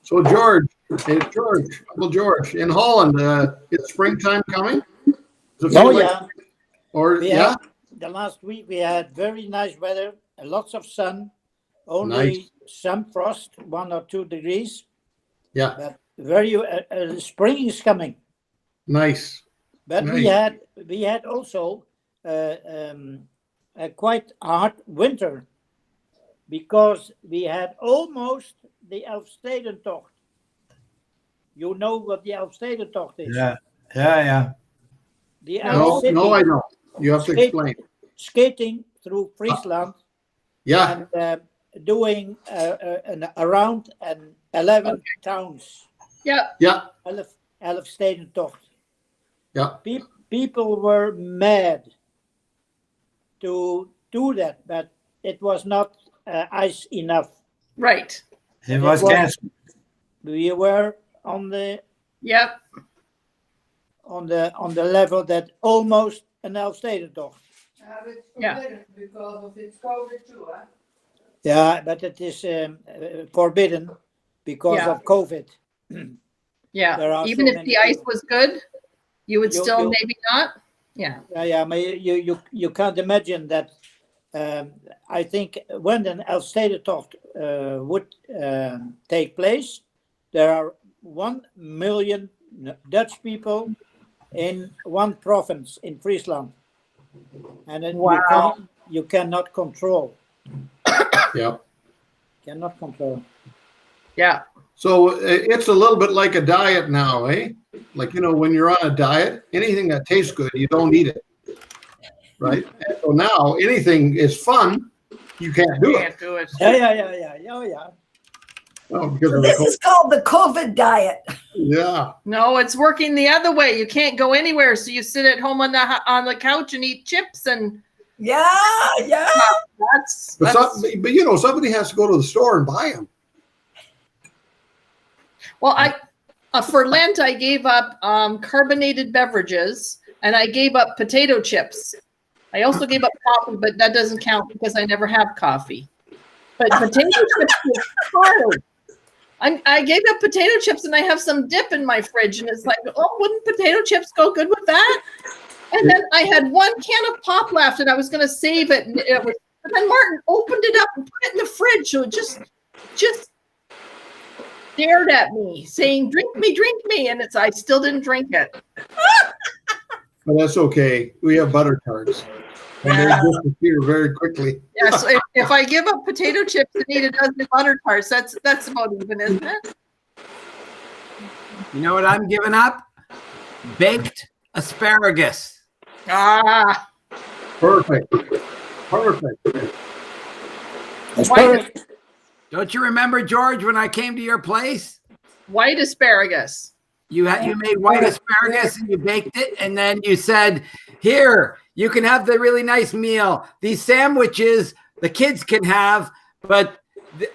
So George, Uncle George, in Holland, is springtime coming? Oh yeah. Yeah. The last week we had very nice weather, lots of sun, only Nice. some frost, 1 or 2 degrees. Yeah. But very spring is coming. Nice. But Nice. we had also a quite hard winter because we had almost the Elfstedentocht. You know what the Elfstedentocht is? Yeah. The No, Elf no, I don't. You have to explain. skating through Friesland Yeah. and doing around 11 towns. Yeah. Yeah. Elfstedentocht. Yeah. People were mad to do that, but it was not ice enough. Right. It was canceled. We were on the Yep. on the level that almost an Elfstedentocht. Yeah. Because of its COVID too, huh? Yeah, but it is forbidden because Yeah. of COVID. Yeah. There are Even so if many the ice people. was good, you would You- still you- maybe not. Yeah. Yeah, but you can't imagine that. I think when an Elfstedentocht would take place, there are 1 million Dutch people in one province in Friesland, and then Wow. you cannot control. Yeah. Cannot control. Yeah. So it's a little bit like a diet now, eh? Like, when you're on a diet, anything that tastes good, you don't eat it. Right? And so now anything is fun, you can't do it. Can't do it. Yeah. Oh yeah. Oh, because So of the this is called the COVID diet. Yeah. No, it's working the other way. You can't go anywhere, so you sit at home on the couch and eat chips, and Yeah. that's But somebody has to go to the store and buy them. well. For Lent, I gave up carbonated beverages, and I gave up potato chips. I also gave up coffee, but that doesn't count because I never have coffee. But potato chips is hard. I gave up potato chips, and I have some dip in my fridge, and it's like, oh, wouldn't potato chips go good with that? And then I had 1 can of pop left, and I was going to save it, and then Martin opened it up and put it in the fridge, so it just stared at me, saying, drink me, and I still didn't drink it. But that's okay. We have butter tarts. And they disappear very quickly. Yeah, so if I give up potato chips and eat a dozen butter tarts, that's about even, isn't it? You know what I'm giving up? baked asparagus. Ah, Perfect. Perfect. Asparagus. Don't you remember, George, when I came to your place? white asparagus. You made white asparagus and you baked it, and then you said, "Here, you can have the really nice meal. These sandwiches the kids can have, but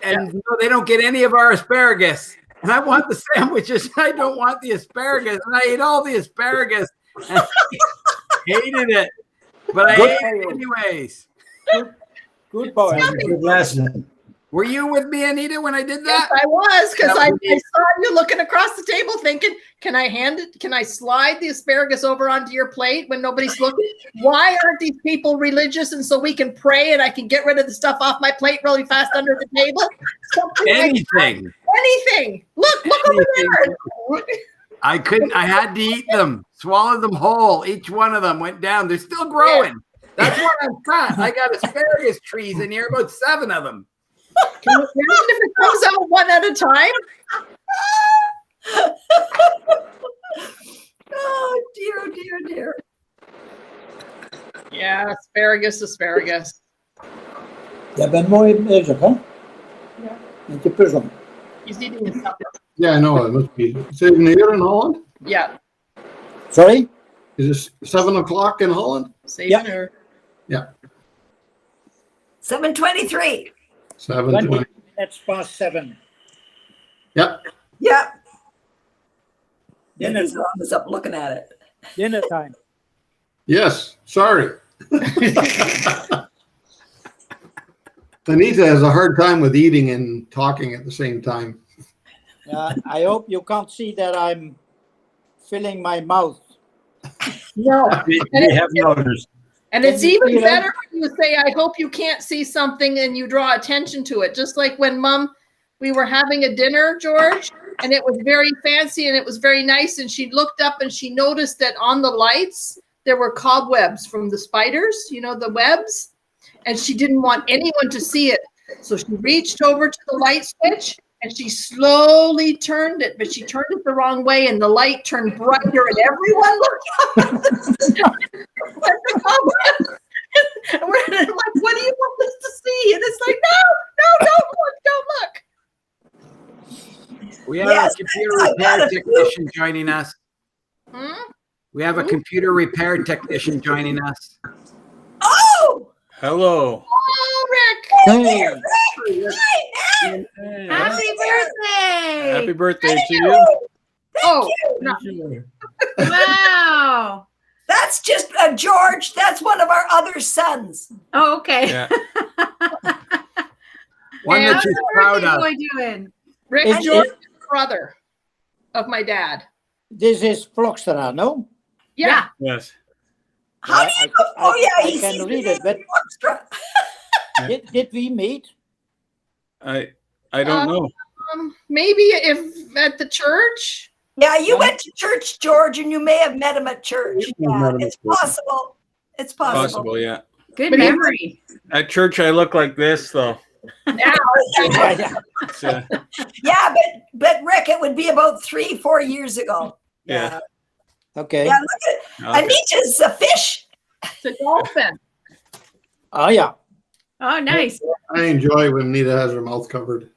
no, they don't get any of our asparagus. And I want the sandwiches. I don't want the asparagus." And I ate all the asparagus and hated it, but I ate it anyways. Good boy. Good lesson. Were you with me, Anita, when I did Yes, that? I was, because That I would be- saw you looking across the table thinking, can I hand it? Can I slide the asparagus over onto your plate when nobody's looking? Why aren't these people religious? And so we can pray and I can get rid of the stuff off my plate really fast under the table? Something like Anything. anything. Look over there. I couldn't. I had to eat them, swallow them whole. Each one of them went down. They're still growing. That's why I'm fat. I got asparagus trees in here, about 7 of them. Can you imagine if it comes out one at a time? Oh dear, dear, dear. Yeah, asparagus. Jij bent mooi bezig, hè? Ja. Met je puzzel. He's eating his supper. Yeah, I know. It must be 7 here in Holland. Yeah, Sorry? Is it 7 o'clock in Holland? save Yeah. her. 7:23. 7:20. 20 minutes past 7. Yep. Yeah. Dinner, I was up looking at it. dinner time. Yes. Sorry. Anita has a hard time with eating and talking at the same time. I hope you can't see that I'm filling my mouth. No. We have noticed. And it's Can you even see that? better when you say, I hope you can't see something and you draw attention to it. Just like when we were having a dinner, George, and it was very fancy and it was very nice. And she looked up and she noticed that on the lights, there were cobwebs from the spiders, the webs. And she didn't want anyone to see it. So she reached over to the light switch and she slowly turned it, but she turned it the wrong way and the light turned brighter and everyone looked up. And we're like, what do you want us to see? And it's like, no, don't look. We have Yes, a computer I repair got it. technician joining us. Hmm? We have a computer repair technician joining us. Oh! Hello. Oh, Rick. Hey, Happy birthday! Happy birthday to you. Oh, Wow. That's just George. That's one of our other sons. Oh, okay. Yeah. One Yeah, that she's proud of. Boy doing? Rick It's- George is the brother of my dad. this is Vlogstra, no? Yeah. Yes. How do you know? Oh yeah, I he's can read it, but extra. did we meet? I don't know. Maybe if at the church. Yeah, you went to church, George, and you may have met him at church. We've Yeah, met him it's at church. possible. It's possible. Possible, yeah. Good But he- memory. At church, I look like this, though. Now, It's, uh, Yeah, but Rick, it would be about 3-4 years ago. yeah. Okay. Yeah, look at Okay. Anita's a fish. it's a dolphin. Oh, yeah. Oh, nice. I enjoy when Anita has her mouth covered.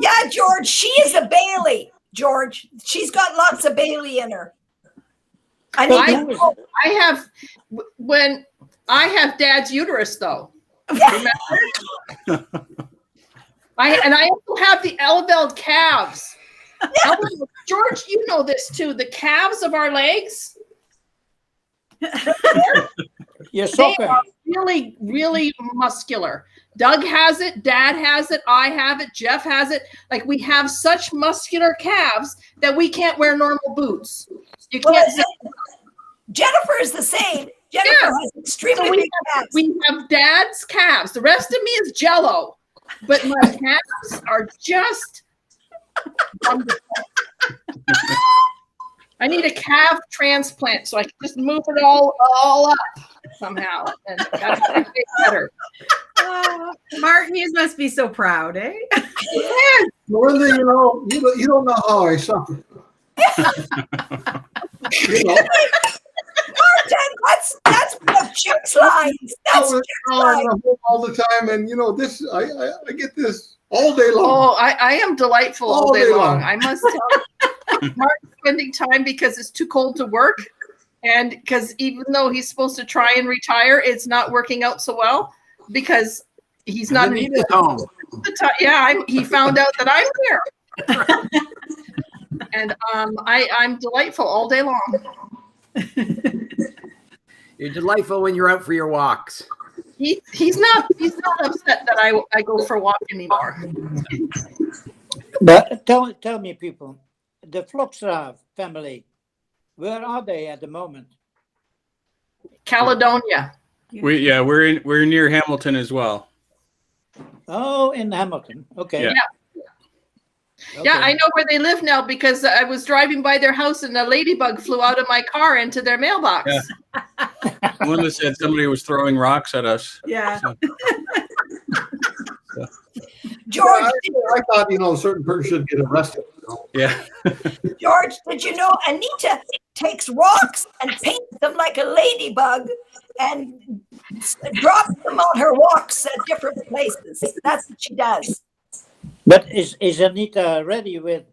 Yeah, George, she is a Bailey. George, she's got lots of Bailey in her. I But need who is- to When I have dad's uterus, though. Remember? I also have the Eleveld calves. George, you know this too. The calves of our legs, Your they sokken. are really, really muscular. Doug has it, Dad has it, I have it, Jeff has it. Like we have such muscular calves that we can't wear normal boots. You Well, can't. Jennifer is the same. Jennifer Yeah. has extremely So big calves. we have Dad's calves. The rest of me is Jello, but my calves are just wonderful. I need a calf transplant so I can just move it all up somehow, and that's gonna get better. Oh, Martin, you must be so proud, eh? Melinda, you don't know how I suffer. You know, Martin, that's one of Chip's lines. I That's was Chip's line. all the time, and this I get this all day long. Oh, I am delightful all day long. I must tell Mark spending time because it's too cold to work. And because even though he's supposed to try and retire, it's not working out so well because he's not in home. He found out that I'm here. And I'm delightful all day long. You're delightful when you're out for your walks. He's not upset that I go for a walk anymore. But tell me, people, the Vlokstra family, where are they at the moment? Caledonia. We're near Hamilton as well. Oh, in Hamilton. Okay. Yeah. Okay. Yeah, I know where they live now because I was driving by their house and a ladybug flew out of my car into their mailbox. Yeah. Melinda said somebody was throwing rocks at us. Yeah. So. George, I thought a certain person should get arrested. Yeah. George, did you know Anita takes rocks and paints them like a ladybug and drops them on her walks at different places? That's what she does. But is Anita ready with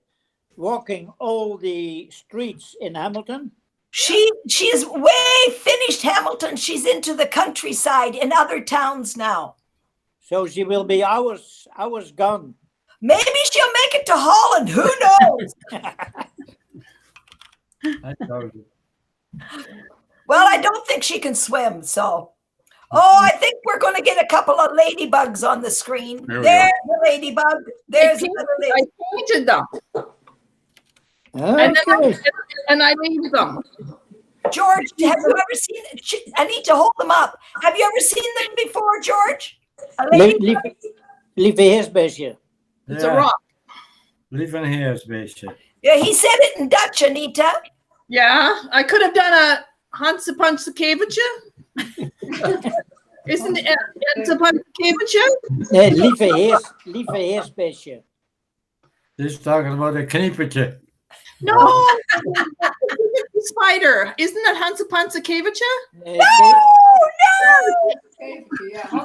walking all the streets in Hamilton? She's way finished Hamilton. She's into the countryside in other towns now. So she will be hours gone. Maybe she'll make it to Holland. Who knows? Well, I don't think she can swim, so. Oh, I think we're going to get a couple of ladybugs on the screen. There's the ladybug. There's another ladybug. I painted them. Okay. And I leave them. George, have you ever seen? I need to hold them up. Have you ever seen them before, George? Lieve heersbeestje. It's a rock. Lieve heersbeestje. Yeah, he said it in Dutch, Anita. Yeah, I could have done a Hansa Pansekevetje. Isn't it Hansa Pansekevetje? Nee, lieve heersbeestje. This is talking about a kniepertje. No, spider. Isn't that Hansa Pansekevetje? No.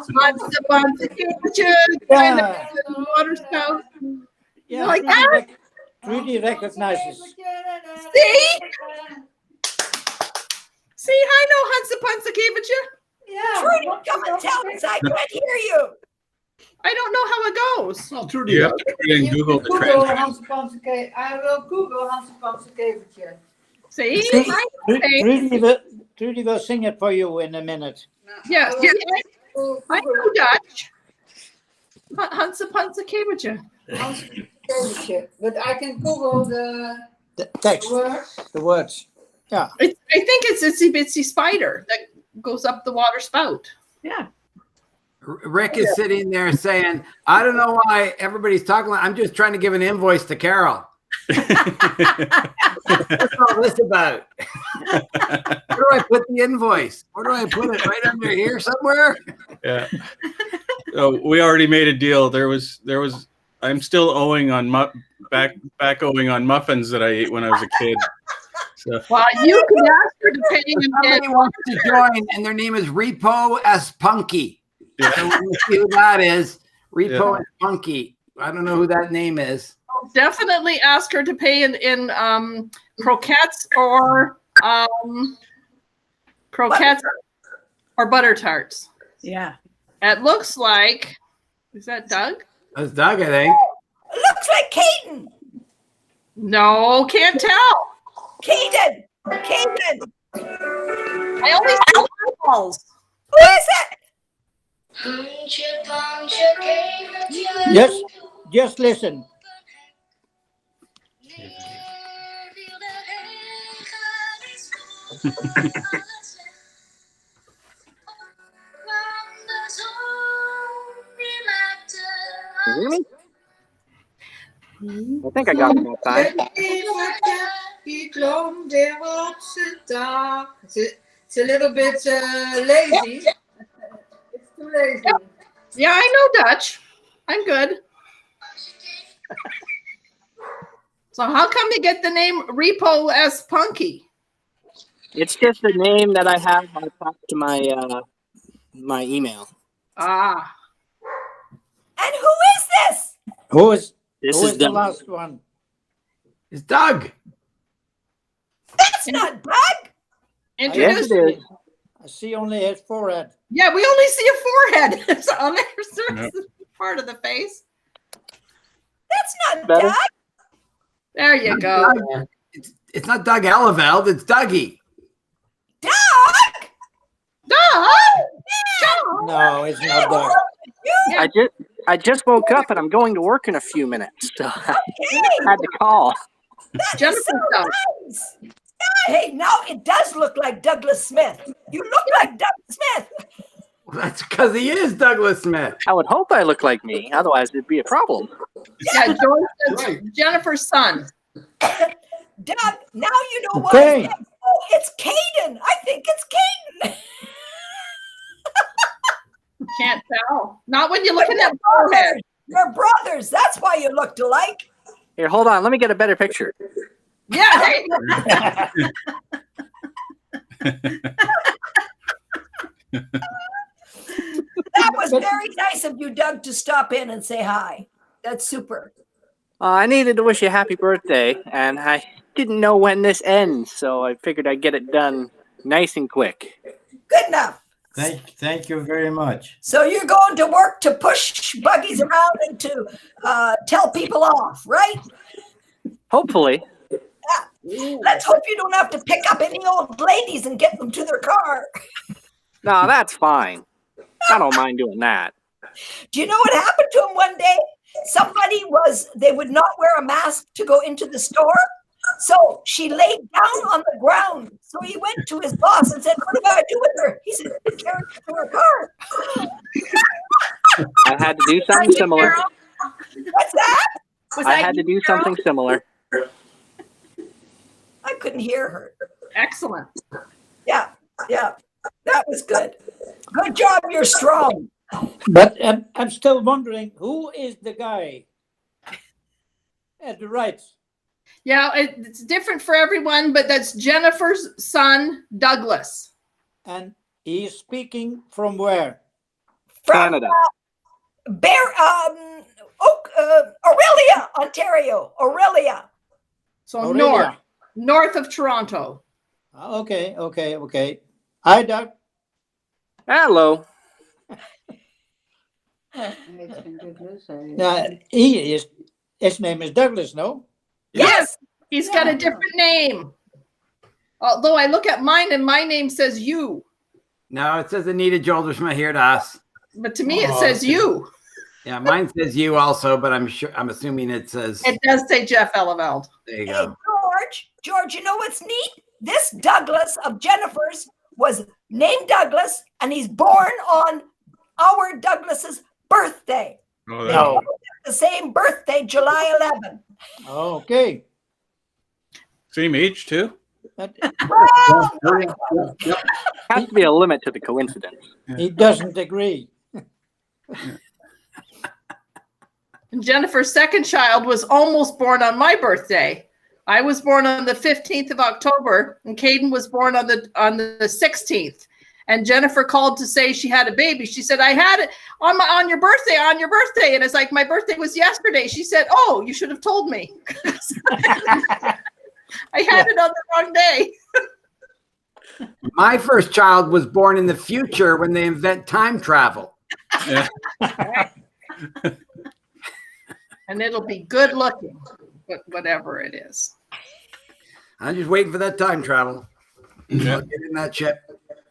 Hansa Pansekevetje. Yeah. Water spout. Yeah, Like that? Trudy recognizes. See, I know Hansa Pansekevetje. Trudy, come and tell us. I can't hear you. I don't know how it goes. Well, Trudy, You have to put in Google the translation. I will Google Hansa Pansekevetje. See? Trudy will sing it for you in a minute. Yes. I know Dutch. Hansa Pansekevetje. But I can Google the Text, words. the words. Yeah. I think it's a itsy bitsy spider that goes up the water spout. Yeah. Rick is sitting there saying, I don't know why everybody's talking. I'm just trying to give an invoice to Carol. What's all this about? Where do I put the invoice? Where do I put it? Right under here somewhere? Yeah. So we already made a deal. There was. I'm still owing on back owing on muffins that I ate when I was a kid. So. Well, you can ask her to pay Somebody wants to join, and their name is Repo S Punky. Yeah. So we'll see who that is. Repo S Punky. I don't know who that name is. definitely ask her to pay in croquettes or butter tarts. Yeah. It looks like, is that Doug? That's Doug, I think. Looks like Caden. No, can't tell. Caden. I only see eyeballs. Who is it? Just listen. Can you hear me? I think I got it that time. It's a little bit lazy. It's too lazy. Yeah, I know Dutch. I'm good. So how come you get the name Repo S Punky? It's just the name that I have attached to my email. Ah. And who is this? Who is This the Doug. last one? It's Doug. That's not Doug. Introduce Yes, it is. I see only his forehead. Yeah, we only see a forehead. So there's part of the face. That's not Better? Doug. There you go. It's not Doug Eleveld. It's Dougie. Doug? Doug! No, it's not Doug. I just woke up and I'm going to work in a few minutes, so I had to call. Jennifer So Doug. nice. Hey, now it does look like Douglas Smith. You look like Doug Smith. That's because he is Douglas Smith. I would hope I look like me, otherwise it'd be a problem. Yeah, George, that's Right. Jennifer's son. Doug, now you know why. Okay. Oh, it's Caden. I think it's Caden. Can't tell. Not when you look at that You're forehead. You're brothers. That's why you looked alike. Here, hold on. Let me get a better picture. Yeah. There you go. That was very nice of you, Doug, to stop in and say hi. That's super. I needed to wish you a happy birthday, and I didn't know when this ends, so I figured I'd get it done nice and quick. Good enough. Thank you very much. So you're going to work to push buggies around and to tell people off, right? Hopefully. Let's hope you don't have to pick up any old ladies and get them to their car. No, that's fine. I don't mind doing that. Do you know what happened to him one day? They would not wear a mask to go into the store. So she laid down on the ground. So he went to his boss and said, "What do I do with her?" He said, "Carry her to her car." I had to do something similar. What's that? I had to do something similar. I couldn't hear her. Excellent. Yeah. That was good. Good job. You're strong. But I'm still wondering, who is the guy at the right? Yeah, it's different for everyone, but that's Jennifer's son, Douglas. And he is speaking from where? From Canada. Aurelia, Ontario. Aurelia. So Aurelia. north of Toronto. Okay. Hi, Doug. Hello. His name is Douglas, no? Yes, he's got a different name. Although I look at mine and my name says you, No, it says Anita Joldersma here to us. but to me it says you. Yeah, mine says you also, but I'm assuming it says. It does say Jeff Eleveld. There you Hey, go. George, you know what's neat? This Douglas of Jennifer's was named Douglas, and he's born on our Douglas's birthday. Oh, No. The same birthday, July 11. Okay. Same age too. But Has to be a limit to the coincidence. he doesn't agree. And Jennifer's second child was almost born on my birthday. I was born on the 15th of October, and Caden was born on the 16th. And Jennifer called to say she had a baby. She said, "I had it on your birthday, And it's like, my birthday was yesterday. She said, "Oh, you should have told me." I had it on the wrong day. My first child was born in the future when they invent time travel. Yeah. And it'll be good looking, but whatever it is. I'm just waiting for that time travel. I'll get in that ship.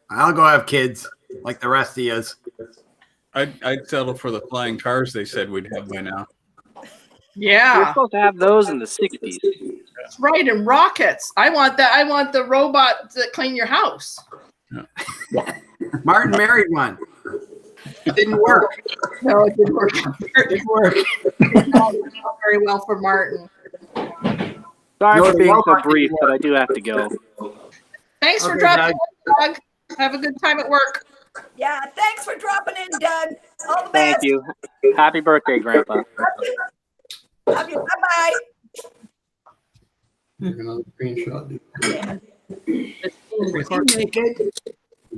I'll go have kids like the rest of yous. I'd settle for the flying cars they said we'd have by now. You're Yeah, supposed to have those in the 60s. that's right. And rockets. I want that. I want the robot to clean your house. Martin married one. It didn't work. No, it didn't work. It didn't work. Not very well for Martin. Sorry You're for being so welcome. brief, but I do have to go. Thanks for Okay, dropping in, Doug. Have a good time at work. Yeah, thanks for dropping in, Doug. All the Thank best. you. Happy birthday, Grandpa. Love you. Bye-bye. Another screenshot. Was he naked?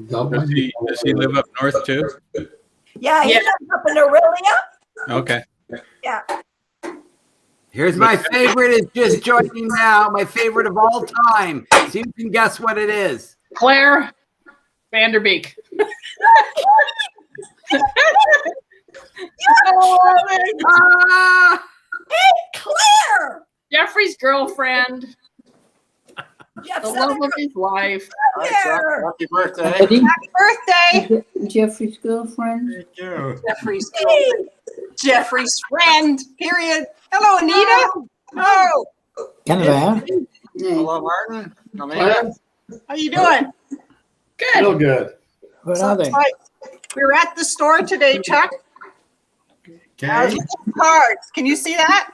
Does he live up north too? Yeah, he lives up in Aurelia. Okay. Yeah. Here's my favorite is just joining now. My favorite of all time. See if you can guess what it is. Claire Vanderbeek. Hey, Claire! Jeffrey's girlfriend. Jeff The love of his life. Claire. Happy birthday. Happy Birthday, Jeffrey's girlfriend. Thank you. Jeffrey's girlfriend. Jeffrey's friend. Period. Hello, Anita. Oh, Canada. Hello, Martin. Claire? how you doing? Good. Real good. Where So are they? it's like we were at the store today, Chuck. I was Okay. looking at cards. Can you see that?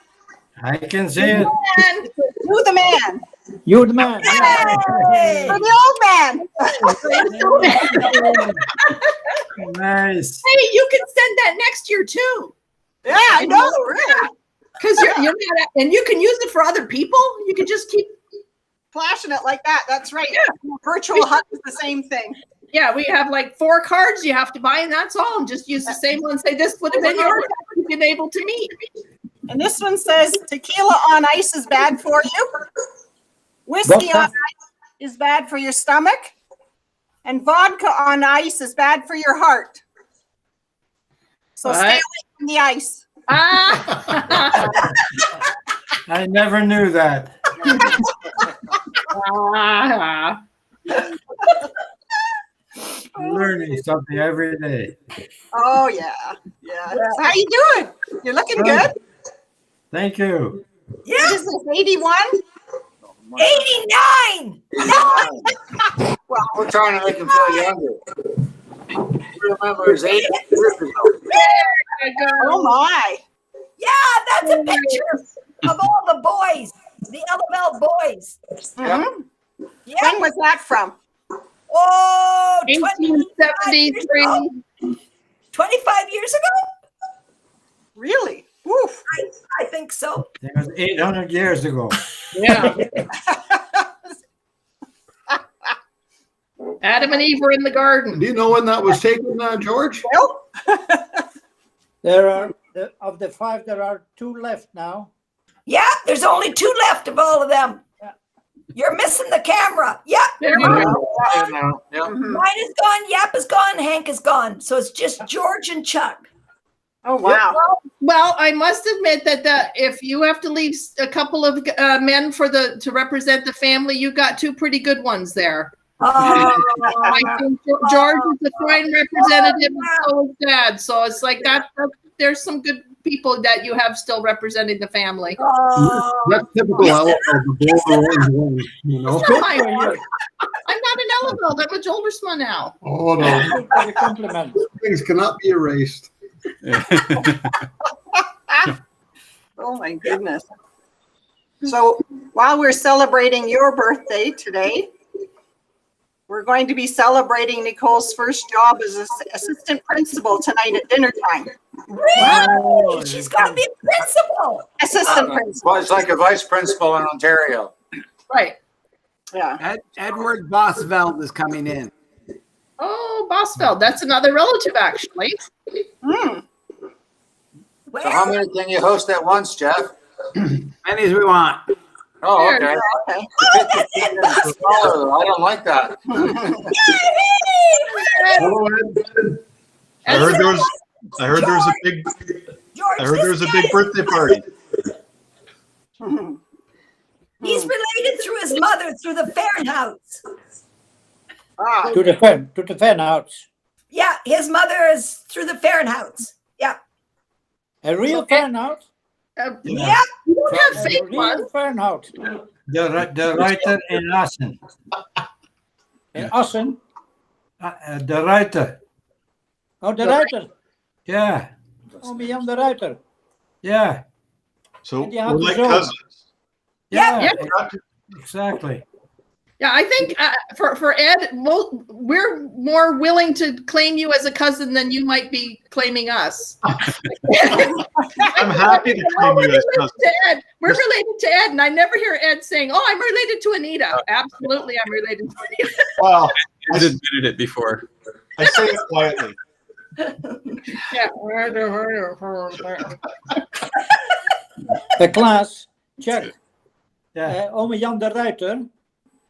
I can see it. And who the man? You're the man. Hey! Or the old man? Nice. Hey, you can send that next year too. Yeah, I know. Really. Because you're not, and you can use it for other people. You can just keep. Flashing it like that. That's right. Virtual hug is the same thing. Yeah, we have like 4 cards you have to buy, and that's all. And just use the same one. Say this would have been yours. You've been able to meet. And this one says tequila on ice is bad for you. Whiskey Vodka. on ice is bad for your stomach. And vodka on ice is bad for your heart. So stay What? away from the ice. Ah. I never knew that. Ah. Learning something every day. Oh yeah. Yeah. So how you doing? You're looking good. Thank you. Yeah, What is this, 81? 89. Well, We're trying to make him feel younger. Remember, his 80 years ago. oh my. Yeah, that's a picture of all the boys, the Eleveld boys. Mhm. Yeah. When was that from? Oh, 25 years 1873. ago. 25 years ago? Really? Woof. I think so. It was 800 years ago. Yeah. Adam and Eve were in the garden. Do you know when that was taken, George? Well, There are of the 5. There are 2 left now. Yeah, there's only 2 left of all of them. You're missing the camera. Yep. There you go. mhm. Mine is gone. Yap is gone. Hank is gone. So it's just George and Chuck. Oh wow. Well, I must admit that if you have to leave a couple of men to represent the family, you got 2 pretty good ones there. Oh, I think George is a fine representative, and so is Dad. So it's like that. There's some good people that you have still representing the family. oh. That's typical Eleveld, the older orange one, you know? That's not my fault. I'm not an Eleveld. I'm a Joldersma now. Oh, no. Thank you for the compliment. Things cannot be erased. Oh my goodness. So while we're celebrating your birthday today, we're going to be celebrating Nicole's first job as assistant principal tonight at dinner time. Really? She's going to be a principal. Assistant principal. Well, it's like a vice principal in Ontario. Right. Yeah. Edward Bosveld is coming in. Oh, Bosveld. That's another relative, actually. Hmm. Well, So how many can you host at once, Jeff? Many as we want. Oh, okay. Okay. I don't like that. Hello, Ed. I heard there was a big birthday party. He's related through his mother, through the Fernhouts. Ah, To the fan house. Yeah, his mother is through the Fernhouts. Yeah. A real fan house. Yeah. You don't have A fake real ones. fan house. The writer in Assen. In Assen. The writer. Oh, the writer. Yeah. Oh, Jan de Ruiter. Yeah. So And you have we're the like zoon. cousins. Yeah. Yeah. Exactly. Yeah, I think for Ed, we're more willing to claim you as a cousin than you might be claiming us. I'm happy to claim you as cousin. Ed. We're related to Ed, and I never hear Ed saying, "Oh, I'm related to Anita." Absolutely, I'm related to Anita. Well, I've admitted it before. I say it quietly. Yeah. Klaas, Chuck. Ja. Ome Jan de Ruiter.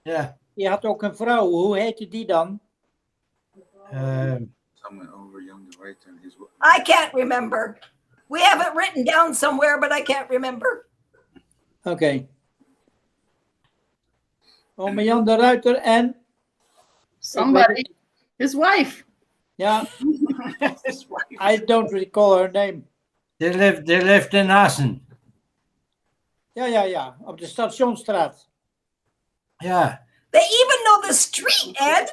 Ja. Die had ook een vrouw. Hoe heette die dan? I can't remember. We have it written down somewhere, but I can't remember. Okay. Ome Jan de Ruiter en? Somebody. His wife. Yeah. I don't recall her name. They lived in Assen. Ja. Op de Stationsstraat. Yeah. They even know the street, Ed.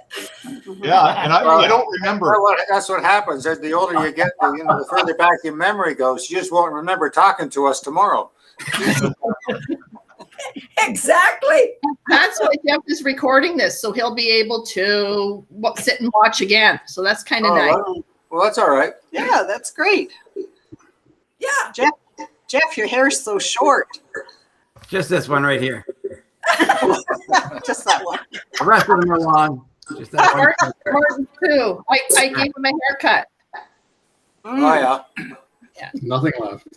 Yeah, and I don't remember. Well, that's what happens. As the older you get, the further back your memory goes. You just won't remember talking to us tomorrow. Exactly. That's why Jeff is recording this, so he'll be able to sit and watch again. So that's kind of nice. Well, that's all right. Yeah, that's great. Yeah. Jeff, your hair's so short. Just this one right here. Just that one. The rest of them are long. Just that one. Martin too. I gave him a haircut. Oh yeah. Nothing left.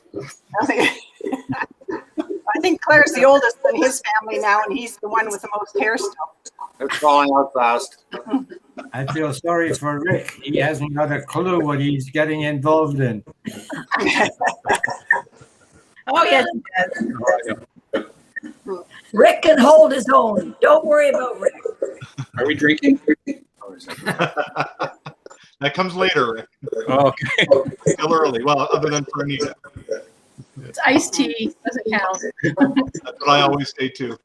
I think Claire's the oldest in his family now, and he's the one with the most hair still. It's falling out fast. I feel sorry for Rick. He hasn't got a clue what he's getting involved in. Oh, yes, Rick can hold his own. Don't worry about Rick. Are we drinking? That comes later, Rick. Oh, okay. Still early. Well, other than for Anita. It's iced tea. Doesn't count. That's what I always say too.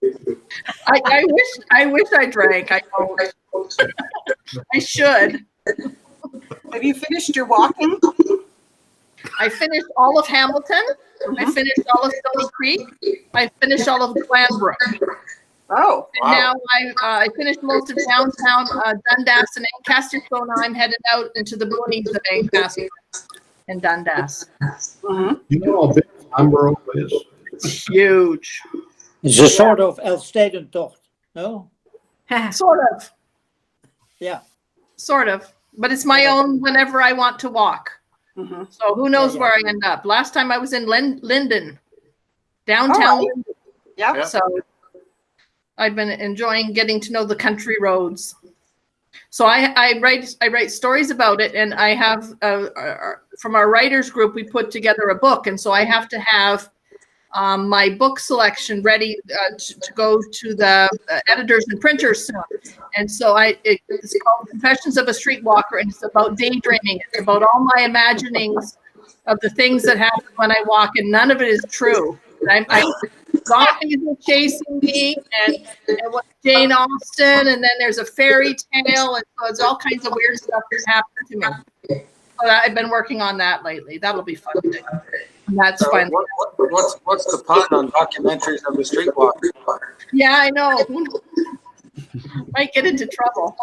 I wish I drank. I don't. I should. Have you finished your walking? I finished all of Hamilton. I finished all of Stony Creek. I finished all of Glanbrook. Oh, and now I finished most of downtown Dundas and Ancaster, so now I'm headed out into the boonies of Ancaster and Dundas. You know how big Glanbrook is? It's huge. It's a sort of Elfstedentocht, no? Sort of. Yeah. Sort of. But it's my own whenever I want to walk. So who knows where I end up. Last time I was in Linden, downtown. Right. Linden. Yeah. So I've been enjoying getting to know the country roads. So I write stories about it, and I have from our writers group we put together a book, and so I have to have my book selection ready to go to the editors and printers soon. And so it's called Confessions of a Streetwalker, and it's about daydreaming. It's about all my imaginings of the things that happen when I walk, and none of it is true. Zombies are chasing me, and what Jane Austen, and then there's a fairy tale, and so it's all kinds of weird stuff that happened to me. So I've been working on that lately. That'll be fun. And that's fun. What's the pun on documentaries of the streetwalker? Yeah, I know. Might get into trouble.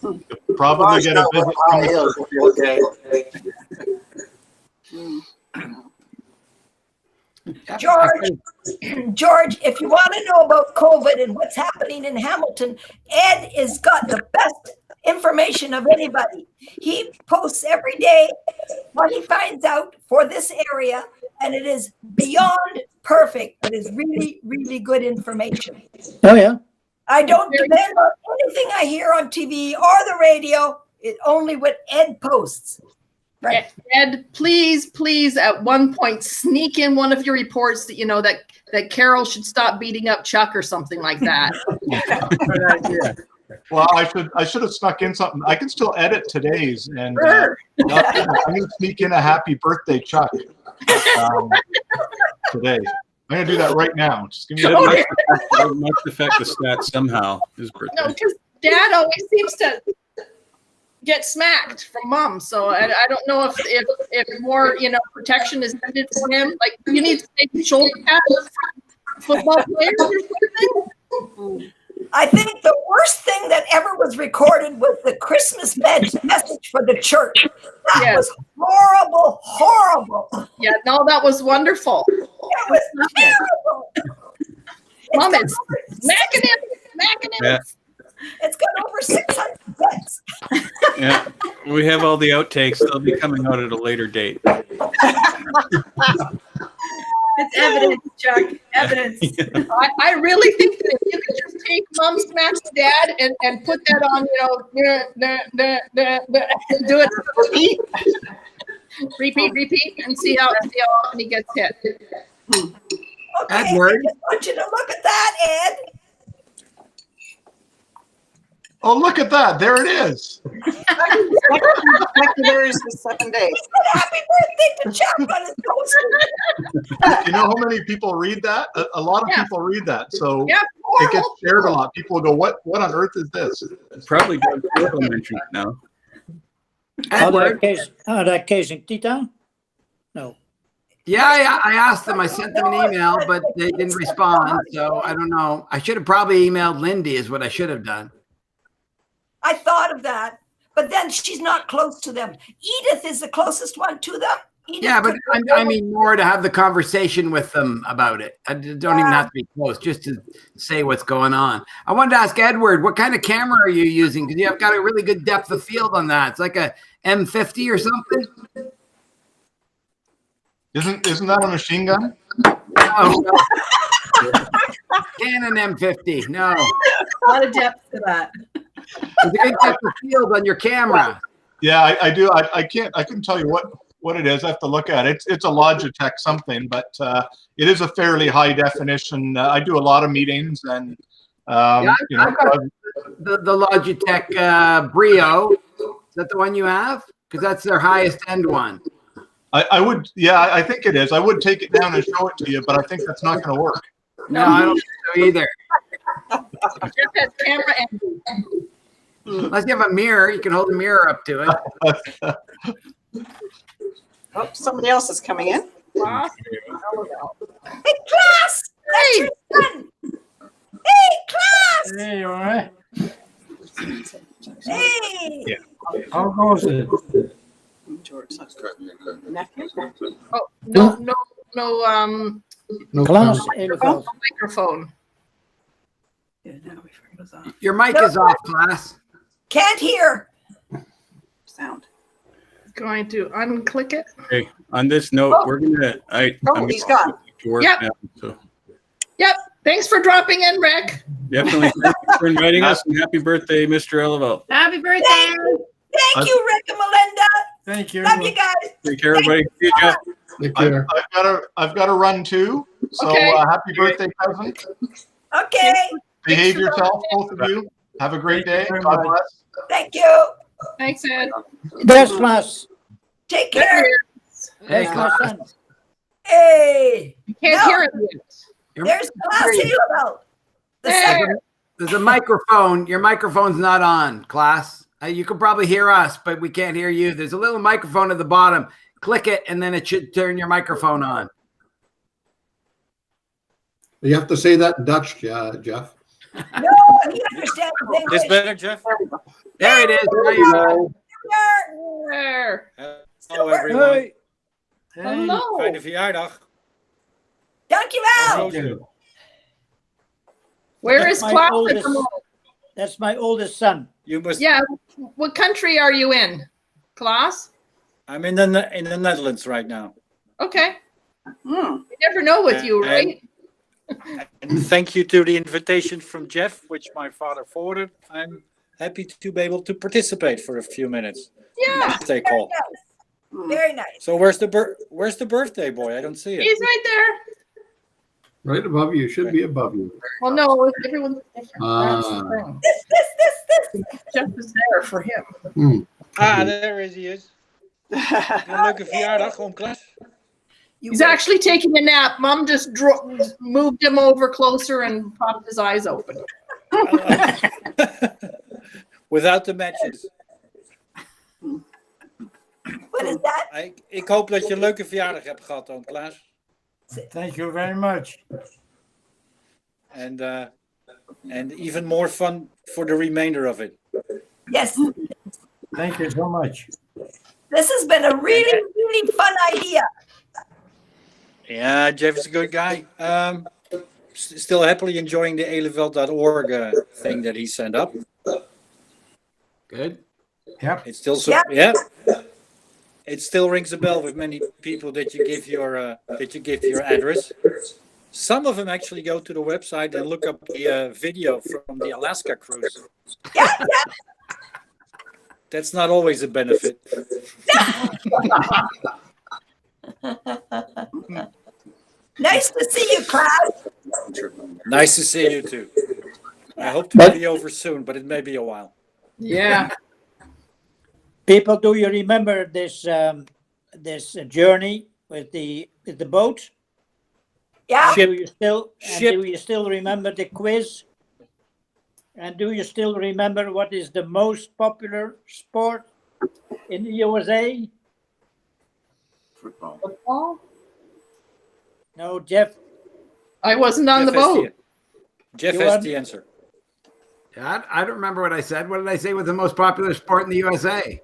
You'll probably get a visit from George, if you want to know about COVID and what's happening in Hamilton, Ed has got the best information of anybody. He posts every day what he finds out for this area, and it is beyond perfect. It is really, really good information. Oh, yeah. I don't depend on anything I hear on TV or the radio. It's only what Ed posts. Right. Ed, please, at one point, sneak in one of your reports that that Carol should stop beating up Chuck or something like that. Good idea. Well, I should have snuck in something. I can still edit today's, and I'm going to sneak in a happy birthday, Chuck, today. I'm going to do that right now. Just give me It must affect the stats somehow. His birthday. No, because Dad always seems to get smacked from Mom, so I don't know if more protection is needed for him. Like you need to take shoulder pads football players or something? I think the worst thing that ever was recorded was the Christmas message for the church. That was horrible, horrible. Yeah, no, that was wonderful. It was terrible. Mom, it's smacking it. Yeah. It's got over 600 hits. Yeah, we have all the outtakes. They'll be coming out at a later date. It's evidence, Chuck. Evidence. I really think that if you could just take Mom Smacks Dad and put that on, do it. Repeat, and see how often he gets hit. Okay, Edward. I just want you to look at that, Ed. Oh, look at that. There it is. There is the 7 days. Happy birthday to Chuck on his poster. You know how many people read that? A lot of people read that. So it gets shared a lot. People go, what on earth is this? Probably Doug Ford mentioned it now. That case in Tita? No. Yeah, I asked them. I sent them an email, but they didn't respond. So I don't know. I should have probably emailed Lindy is what I should have done. I thought of that, but then she's not close to them. Edith is the closest one to them. Edith, yeah, but I mean more to have the conversation with them about it. I don't even have to be close, just to say what's going on. I wanted to ask Edward, what kind of camera are you using? Because you have got a really good depth of field on that. It's like a M50 or something. Isn't that a machine gun? No. Canon M50. No. A lot of depth to that. There's a good depth of field on your camera. Yeah, I do. I couldn't tell you what it is. I have to look at it. It's a Logitech something, but it is a fairly high definition. I do a lot of meetings, and I've got the Logitech Brio. Is that the one you have? Because that's their highest end one. I would, I think it is. I would take it down and show it to you, but I think that's not going to work. No, I don't think so either. Just has camera envy. Unless you have a mirror, you can hold a mirror up to it. Oh, somebody else is coming in. Hey, class! That's your son! Hey, class! Hey, all right. Hey! Yeah. How goes it? Oh, no Class, microphone. Your mic is off, class. Can't hear. Sound. Going to unclick it. Okay. On this note, we're gonna. I'm he's gone. To work Yep. now, so. Yep. Thanks for dropping in, Rick. Definitely. Thank you for inviting us, and happy birthday, Mr. Eleveld. Happy birthday. Thank you, Rick and Melinda. Thank you. Love you guys. Take care, everybody. See you, Jeff. Take care. I've got to run too. So Okay. Happy birthday, cousin. Okay. Behave yourself, both of you. Have a great day. God bless. Thank you. Thanks, Ed. There's class. Take care. There's my son. Hey. You can't No. hear it yet. There's class Eleveld. The Hey. second. There's a microphone. Your microphone's not on, class. You can probably hear us, but we can't hear you. There's a little microphone at the bottom. Click it, and then it should turn your microphone on. You have to say that in Dutch, Jeff. No, he understands English. This better, Jeff? There it is. There you go. There. Hello, everyone. Hey. Hello. Fijne verjaardag. Dankjewel. Where That's is my class at oldest- the moment? That's my oldest son. You must. Yeah. What country are you in? Class? I'm in the Netherlands right now. Okay. You never know with you, right? And thank you to the invitation from Jeff, which my father forwarded. I'm happy to be able to participate for a few minutes. Yeah. Birthday call. Very nice. So where's the birthday boy? I don't see it. He's right there. Right above you. Should be above you. Well, no, everyone's different. That's the thing. Jeff is there for him. There he is. Een leuke verjaardag, oom Klaas. He's actually taking a nap. Mom just moved him over closer and popped his eyes open. Without the matches. What is that? Ik hoop dat je een leuke verjaardag hebt gehad, oom Klaas. Thank you very much. and even more fun for the remainder of it. Yes. Thank you so much. This has been a really, really fun idea. Yeah, Jeff is a good guy. Still happily enjoying the eleveld.org thing that he sent up. Good. Yep. It still It still rings a bell with many people that you give your address. Some of them actually go to the website and look up the video from the Alaska cruise. That's not always a benefit. Nice to see you, class. Nice to see you too. I hope to be over soon, but it may be a while. Yeah. People, do you remember this this journey with the boat? Yeah. Do you still remember the quiz? And do you still remember what is the most popular sport in the USA? Football? No, Jeff. I wasn't on the boat. Jeff has the answer. Yeah, I don't remember what I said. What did I say was the most popular sport in the USA?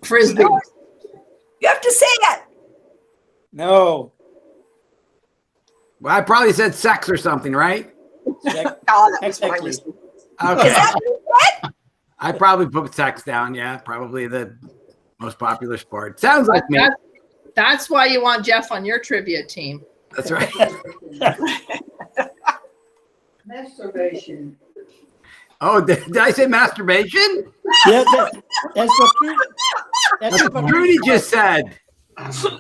Frisbee. You have to say it. No. Well, I probably said sex or something, right? Oh, that was what I was. Okay. I probably put sex down. Yeah, probably the most popular sport. Sounds like me. That's why you want Jeff on your trivia team. That's right. Masturbation. Oh, did I say masturbation? Yeah, that's what Trudy just said. Is that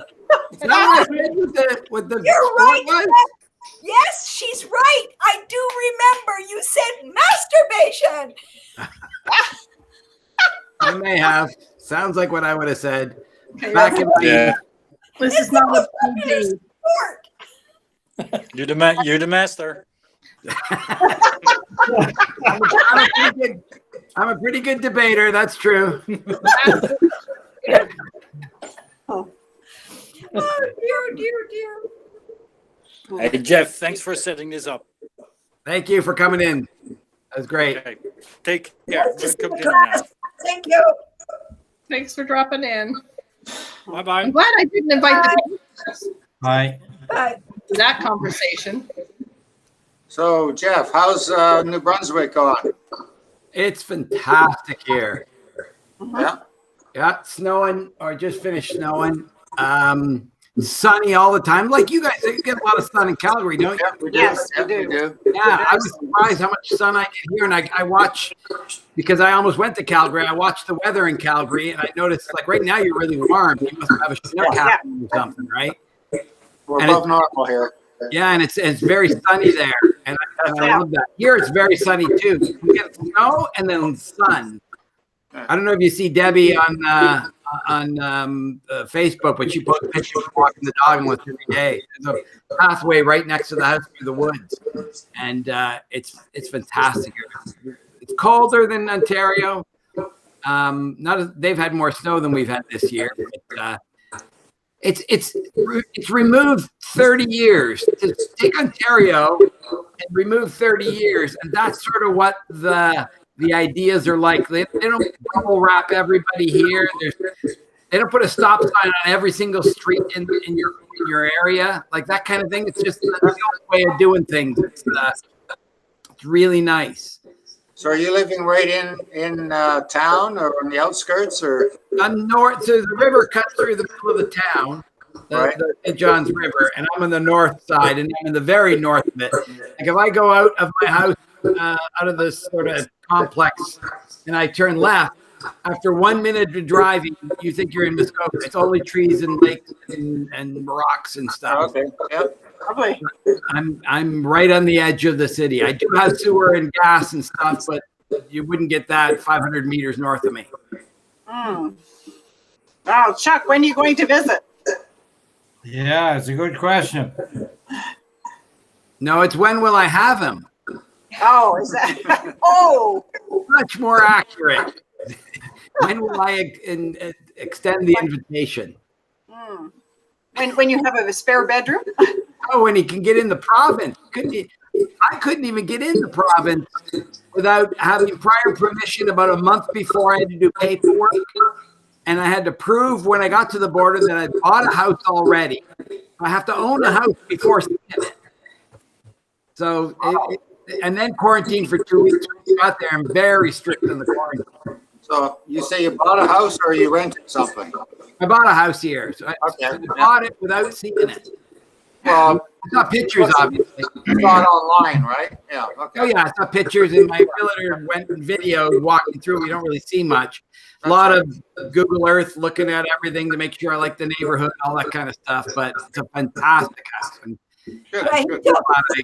what I said with the You're right. was? Yes, she's right. I do remember you said masturbation. I may have. Sounds like what I would have said. Okay, Back in Yeah. This is not a PD. You're the master. I'm a pretty good debater. That's true. Oh, dear, dear, dear. Hey, Jeff, thanks for setting this up. Thank you for coming in. That was great. Okay. Take care. Thank you. Thanks for dropping in. Bye-bye. I'm glad I didn't invite the parents Bye. Bye. to that conversation. So, Jeff, how's New Brunswick going? It's fantastic here. Yeah. Yeah, snowing or just finished snowing. Sunny all the time. Like you guys, you get a lot of sun in Calgary, don't you? Yes, we we do. Yeah, I was surprised how much sun I get here. And I watch, because I almost went to Calgary, I watched the weather in Calgary and I noticed like right now you're really warm. You must have a snow cap or something, right? We're And above normal here. Yeah, and it's very sunny there. And I love that. Here it's very sunny too. We get snow and then sun. I don't know if you see Debbie on Facebook, but she posts pictures of walking the dog almost every day. There's a pathway right next to the house through the woods, and it's fantastic. It's colder than Ontario. They've had more snow than we've had this year. But, it's removed 30 years to take Ontario and remove 30 years, and that's sort of what the ideas are like. They don't bubble wrap everybody here. They don't put a stop sign on every single street in your area, like that kind of thing. It's just the old way of doing things. It's really nice. So, are you living right in town or on the outskirts, or? I'm north. So the river cuts through the middle of the town, the St. John's River, and I'm on the north side, and I'm in the very north of it. Like if I go out of my house, out of this sort of complex, and I turn left, after 1 minute of driving, you think you're in Muskoka. It's only trees and lakes and rocks and stuff. Okay. Yep. Probably. I'm right on the edge of the city. I do have sewer and gas and stuff, but you wouldn't get that 500 meters north of me. Wow, Chuck, when are you going to visit? Yeah, it's a good question. No, it's when will I have him? Oh, is that? Oh, Much more accurate. When will I extend the invitation? when you have a spare bedroom? know when he can get in the province. I couldn't even get in the province without having prior permission about a month before. I had to do paperwork, and I had to prove when I got to the border that I bought a house already. I have to own a house before seeing it. So, and then quarantine for 2 weeks. When I got there, I'm very strict on the quarantine. So you say you bought a house or you rented something? I bought a house here. So I bought it without seeing it. Well, I saw pictures, obviously. You bought online, right? Yeah. Okay. Oh yeah, I saw pictures, and my realtor went and video walking through. We don't really see much. A lot of Google Earth looking at everything to make sure I like the neighborhood, all that kind of stuff. But it's a fantastic house. And Right. He told me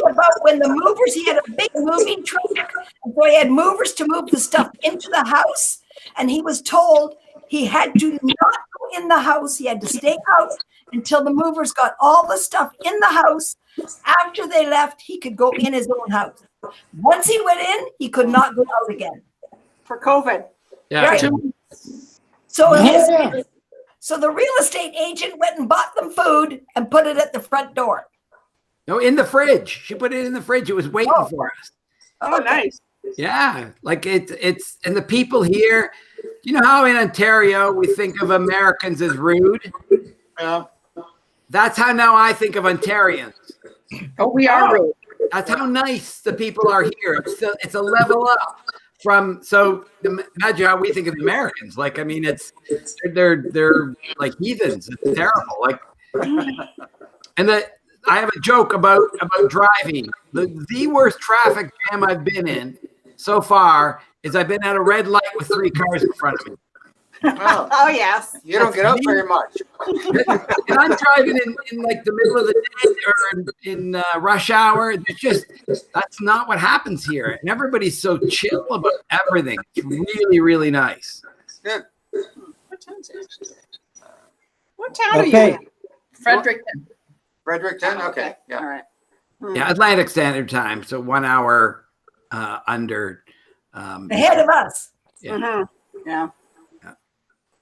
about when the movers, he had a big moving truck. And so he had movers to move the stuff into the house. And he was told he had to not go in the house. He had to stay out until the movers got all the stuff in the house. After they left, he could go in his own house. Once he went in, he could not go out again. For COVID. Yeah. Right. So the real estate agent went and bought them food and put it at the front door. No, in the fridge. She put it in the fridge. It was waiting for us. Oh, nice. Yeah, like it's and the people here. You know how in Ontario we think of Americans as rude? Yeah. That's how now I think of Ontarians. Oh, we are rude. That's how nice the people are here. It's a level up from. So imagine how we think of Americans. Like, I mean, they're like heathens. It's terrible. Like, and I have a joke about driving. The worst traffic jam I've been in so far is I've been at a red light with 3 cars in front of me. Oh, yes. You don't get out very much. And I'm driving in like the middle of the day or in rush hour. That's not what happens here. And everybody's so chill about everything. It's really, really nice. Good. What time is it? What town are you in? Fredericton. Fredericton? Okay. Yeah. All right. Yeah, Atlantic Standard Time. So 1 hour under. Ahead of us. Yeah. Mm-hmm. Yeah.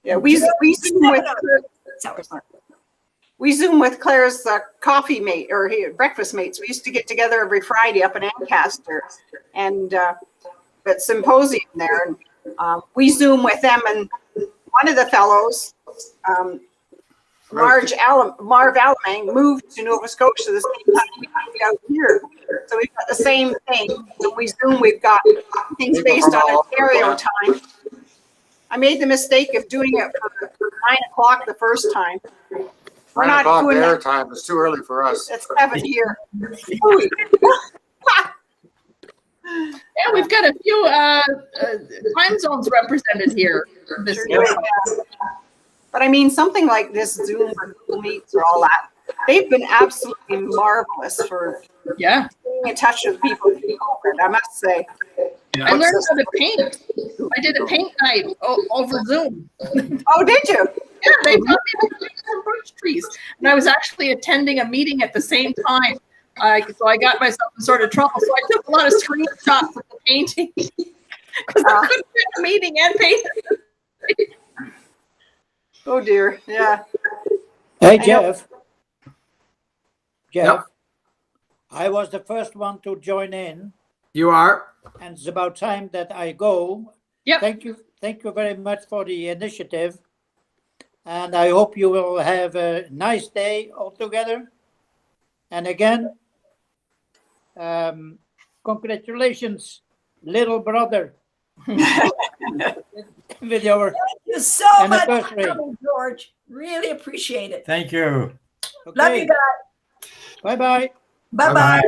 Yeah, we Zoom with Claire's coffee mate or breakfast mates. We used to get together every Friday up in Ancaster, and at Symposium there, and we Zoom with them. And one of the fellows, Marv Alamang, moved to Nova Scotia the same time we moved out here. So we've got the same thing. When we Zoom, we've got things based on Ontario time. I made the mistake of doing it for 9 o'clock the first time. We're 9 not o'clock doing their that. time. It's too early for us. It's 7 here. Yeah, we've got a few time zones represented here this year. But I mean, something like this Zoom or Google Meets or all that, they've been absolutely marvelous for Yeah. being in touch with people through COVID, I must say. I learned how to paint. I did a paint night over Zoom. Oh, did you? Yeah, they taught me to paint some birch trees. And I was actually attending a meeting at the same time. So I got myself in sort of trouble. So I took a lot of screenshots of the painting because I couldn't do the meeting and paint. Oh, dear. Yeah. Hey, Jeff. Yep. I was the first one to join in, You are. and it's about time that I go. Yep. Thank you very much for the initiative, and I hope you will have a nice day altogether. And again, congratulations, little brother, with your Thank you so much for anniversary. coming, George. Really appreciate it. Thank you. Love you guys. Bye-bye. Bye-bye.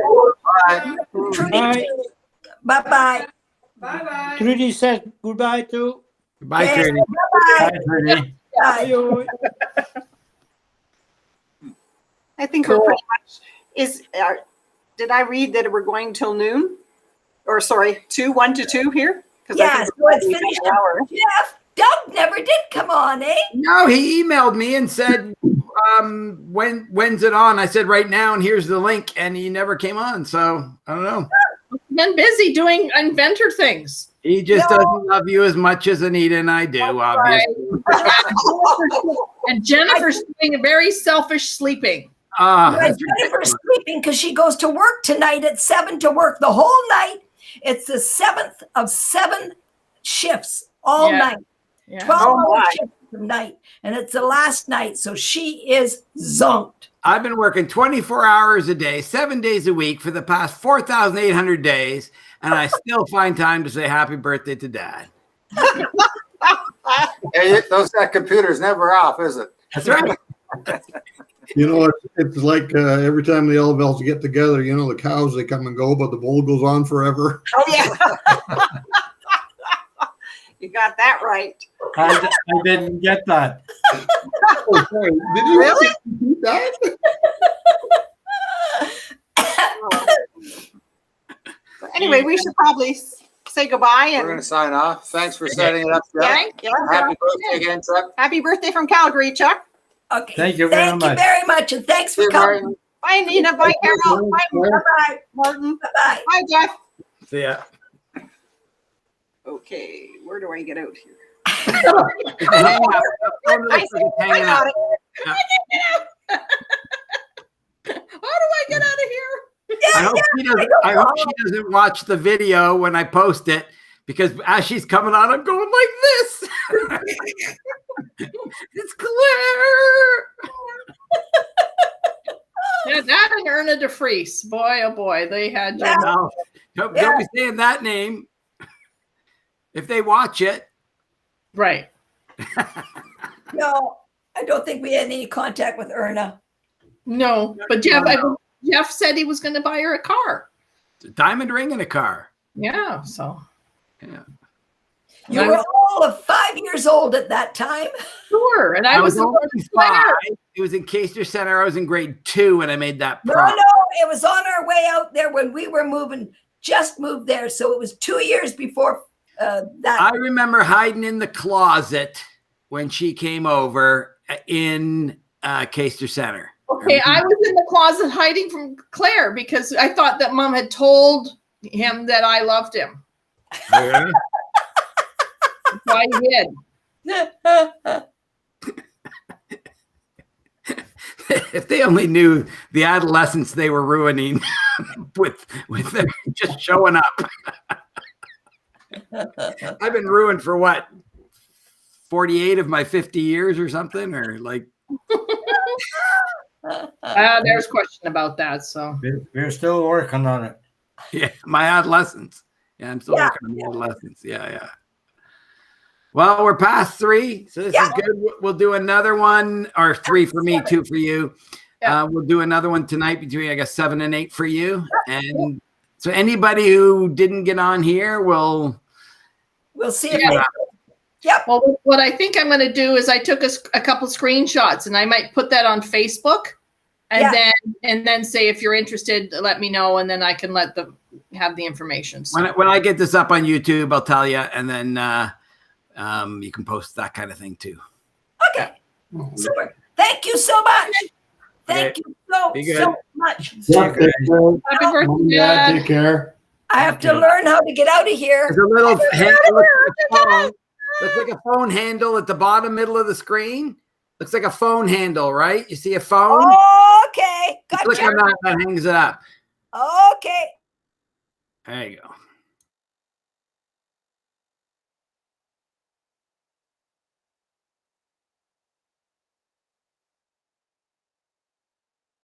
Bye. Trudy, Bye. bye-bye. Bye-bye. Trudy says goodbye too. Goodbye, Yes, Trudy. bye-bye. Bye, Trudy. Bye. I think we're pretty much did I read that we're going till noon? Or sorry, 1 to 2 here? Yeah, so it's finished. Jeff, Doug never did come on, eh? No, he emailed me and said, when's it on? I said right now, and here's the link, and he never came on. So I don't know. Been busy doing inventor things. He just doesn't love you as much as Anita and I do, obviously. And Jennifer's doing a very selfish sleeping. Jennifer's sleeping because she goes to work tonight at 7 to work the whole night. It's the 7th of 7 shifts all night. 12-hour shifts of night. And it's the last night. So she is zonked. I've been working 24 hours a day, 7 days a week for the past 4,800 days. And I still find time to say happy birthday to Dad. Hey, that computer's never off, is it? That's right. You know, it's like every time the Elevelds get together, you know, the cows, they come and go, but the bull goes on forever. Oh, yeah. You got that right. I didn't get that. Oh, sorry. Did you Really? repeat that? Anyway, we should probably say goodbye. We're And going to sign off. Thanks for setting it up, Chuck. yeah. Happy birthday again, Chuck. Happy birthday from Calgary, Chuck. Okay. Thank you very much. Thank you very much. And thanks for Good coming. morning. Bye, Nina. Bye, Carol. Bye, Bye-bye. Martin. Bye-bye. Bye, Jeff. See ya. Okay, where do I get out here? Hang up. I got it. Yeah. How do I get out of here? I hope she doesn't watch the video when I post it, because as she's coming on, I'm going like this. It's Claire. Yeah, that and Erna de Vries. Boy, oh boy, they had you. No, don't be saying that name. If they watch it. Right. No, I don't think we had any contact with Erna. No, but Jeff said he was going to buy her a car. It's a diamond ring and a car. Yeah, so. Yeah. You were all of 5 years old at that time. Sure, and I was only 5. It was in Caister Center. I was in grade 2 when I made that No, prop. it was on our way out there when we were just moved there. So it was 2 years before that. I remember hiding in the closet when she came over in Caister Center. Okay, I was in the closet hiding from Claire because I thought that Mom had told him that I loved him. Yeah. That's why he hid. If they only knew the adolescence they were ruining with them just showing up. I've been ruined for what, 48 of my 50 years or something, or like. There's a question about that. So we're still working on it. Yeah, my adolescence. Yeah, I'm still working on my adolescence. Yeah. Well, we're past 3, so this is good. We'll do another one, or 3 for me, 2 for you. We'll do another one tonight between, I guess, 7 and 8 for you. And so anybody who didn't get on here, we'll see if Yep. Well, what I think I'm going to do is I took a couple screenshots, and I might put that on Facebook, and then say if you're interested, let me know, and then I can have the information. So. When I get this up on YouTube, I'll tell you, and then you can post that kind of thing too. Okay. Super. Thank you so much. Thank you so much. Happy birthday, Dad. Take care. I have to learn how to get out of here. There's a little looks like a phone handle at the bottom middle of the screen. Looks like a phone handle, right? You see a phone? Okay. Gotcha. Click on that hangs it up. Okay. There you go.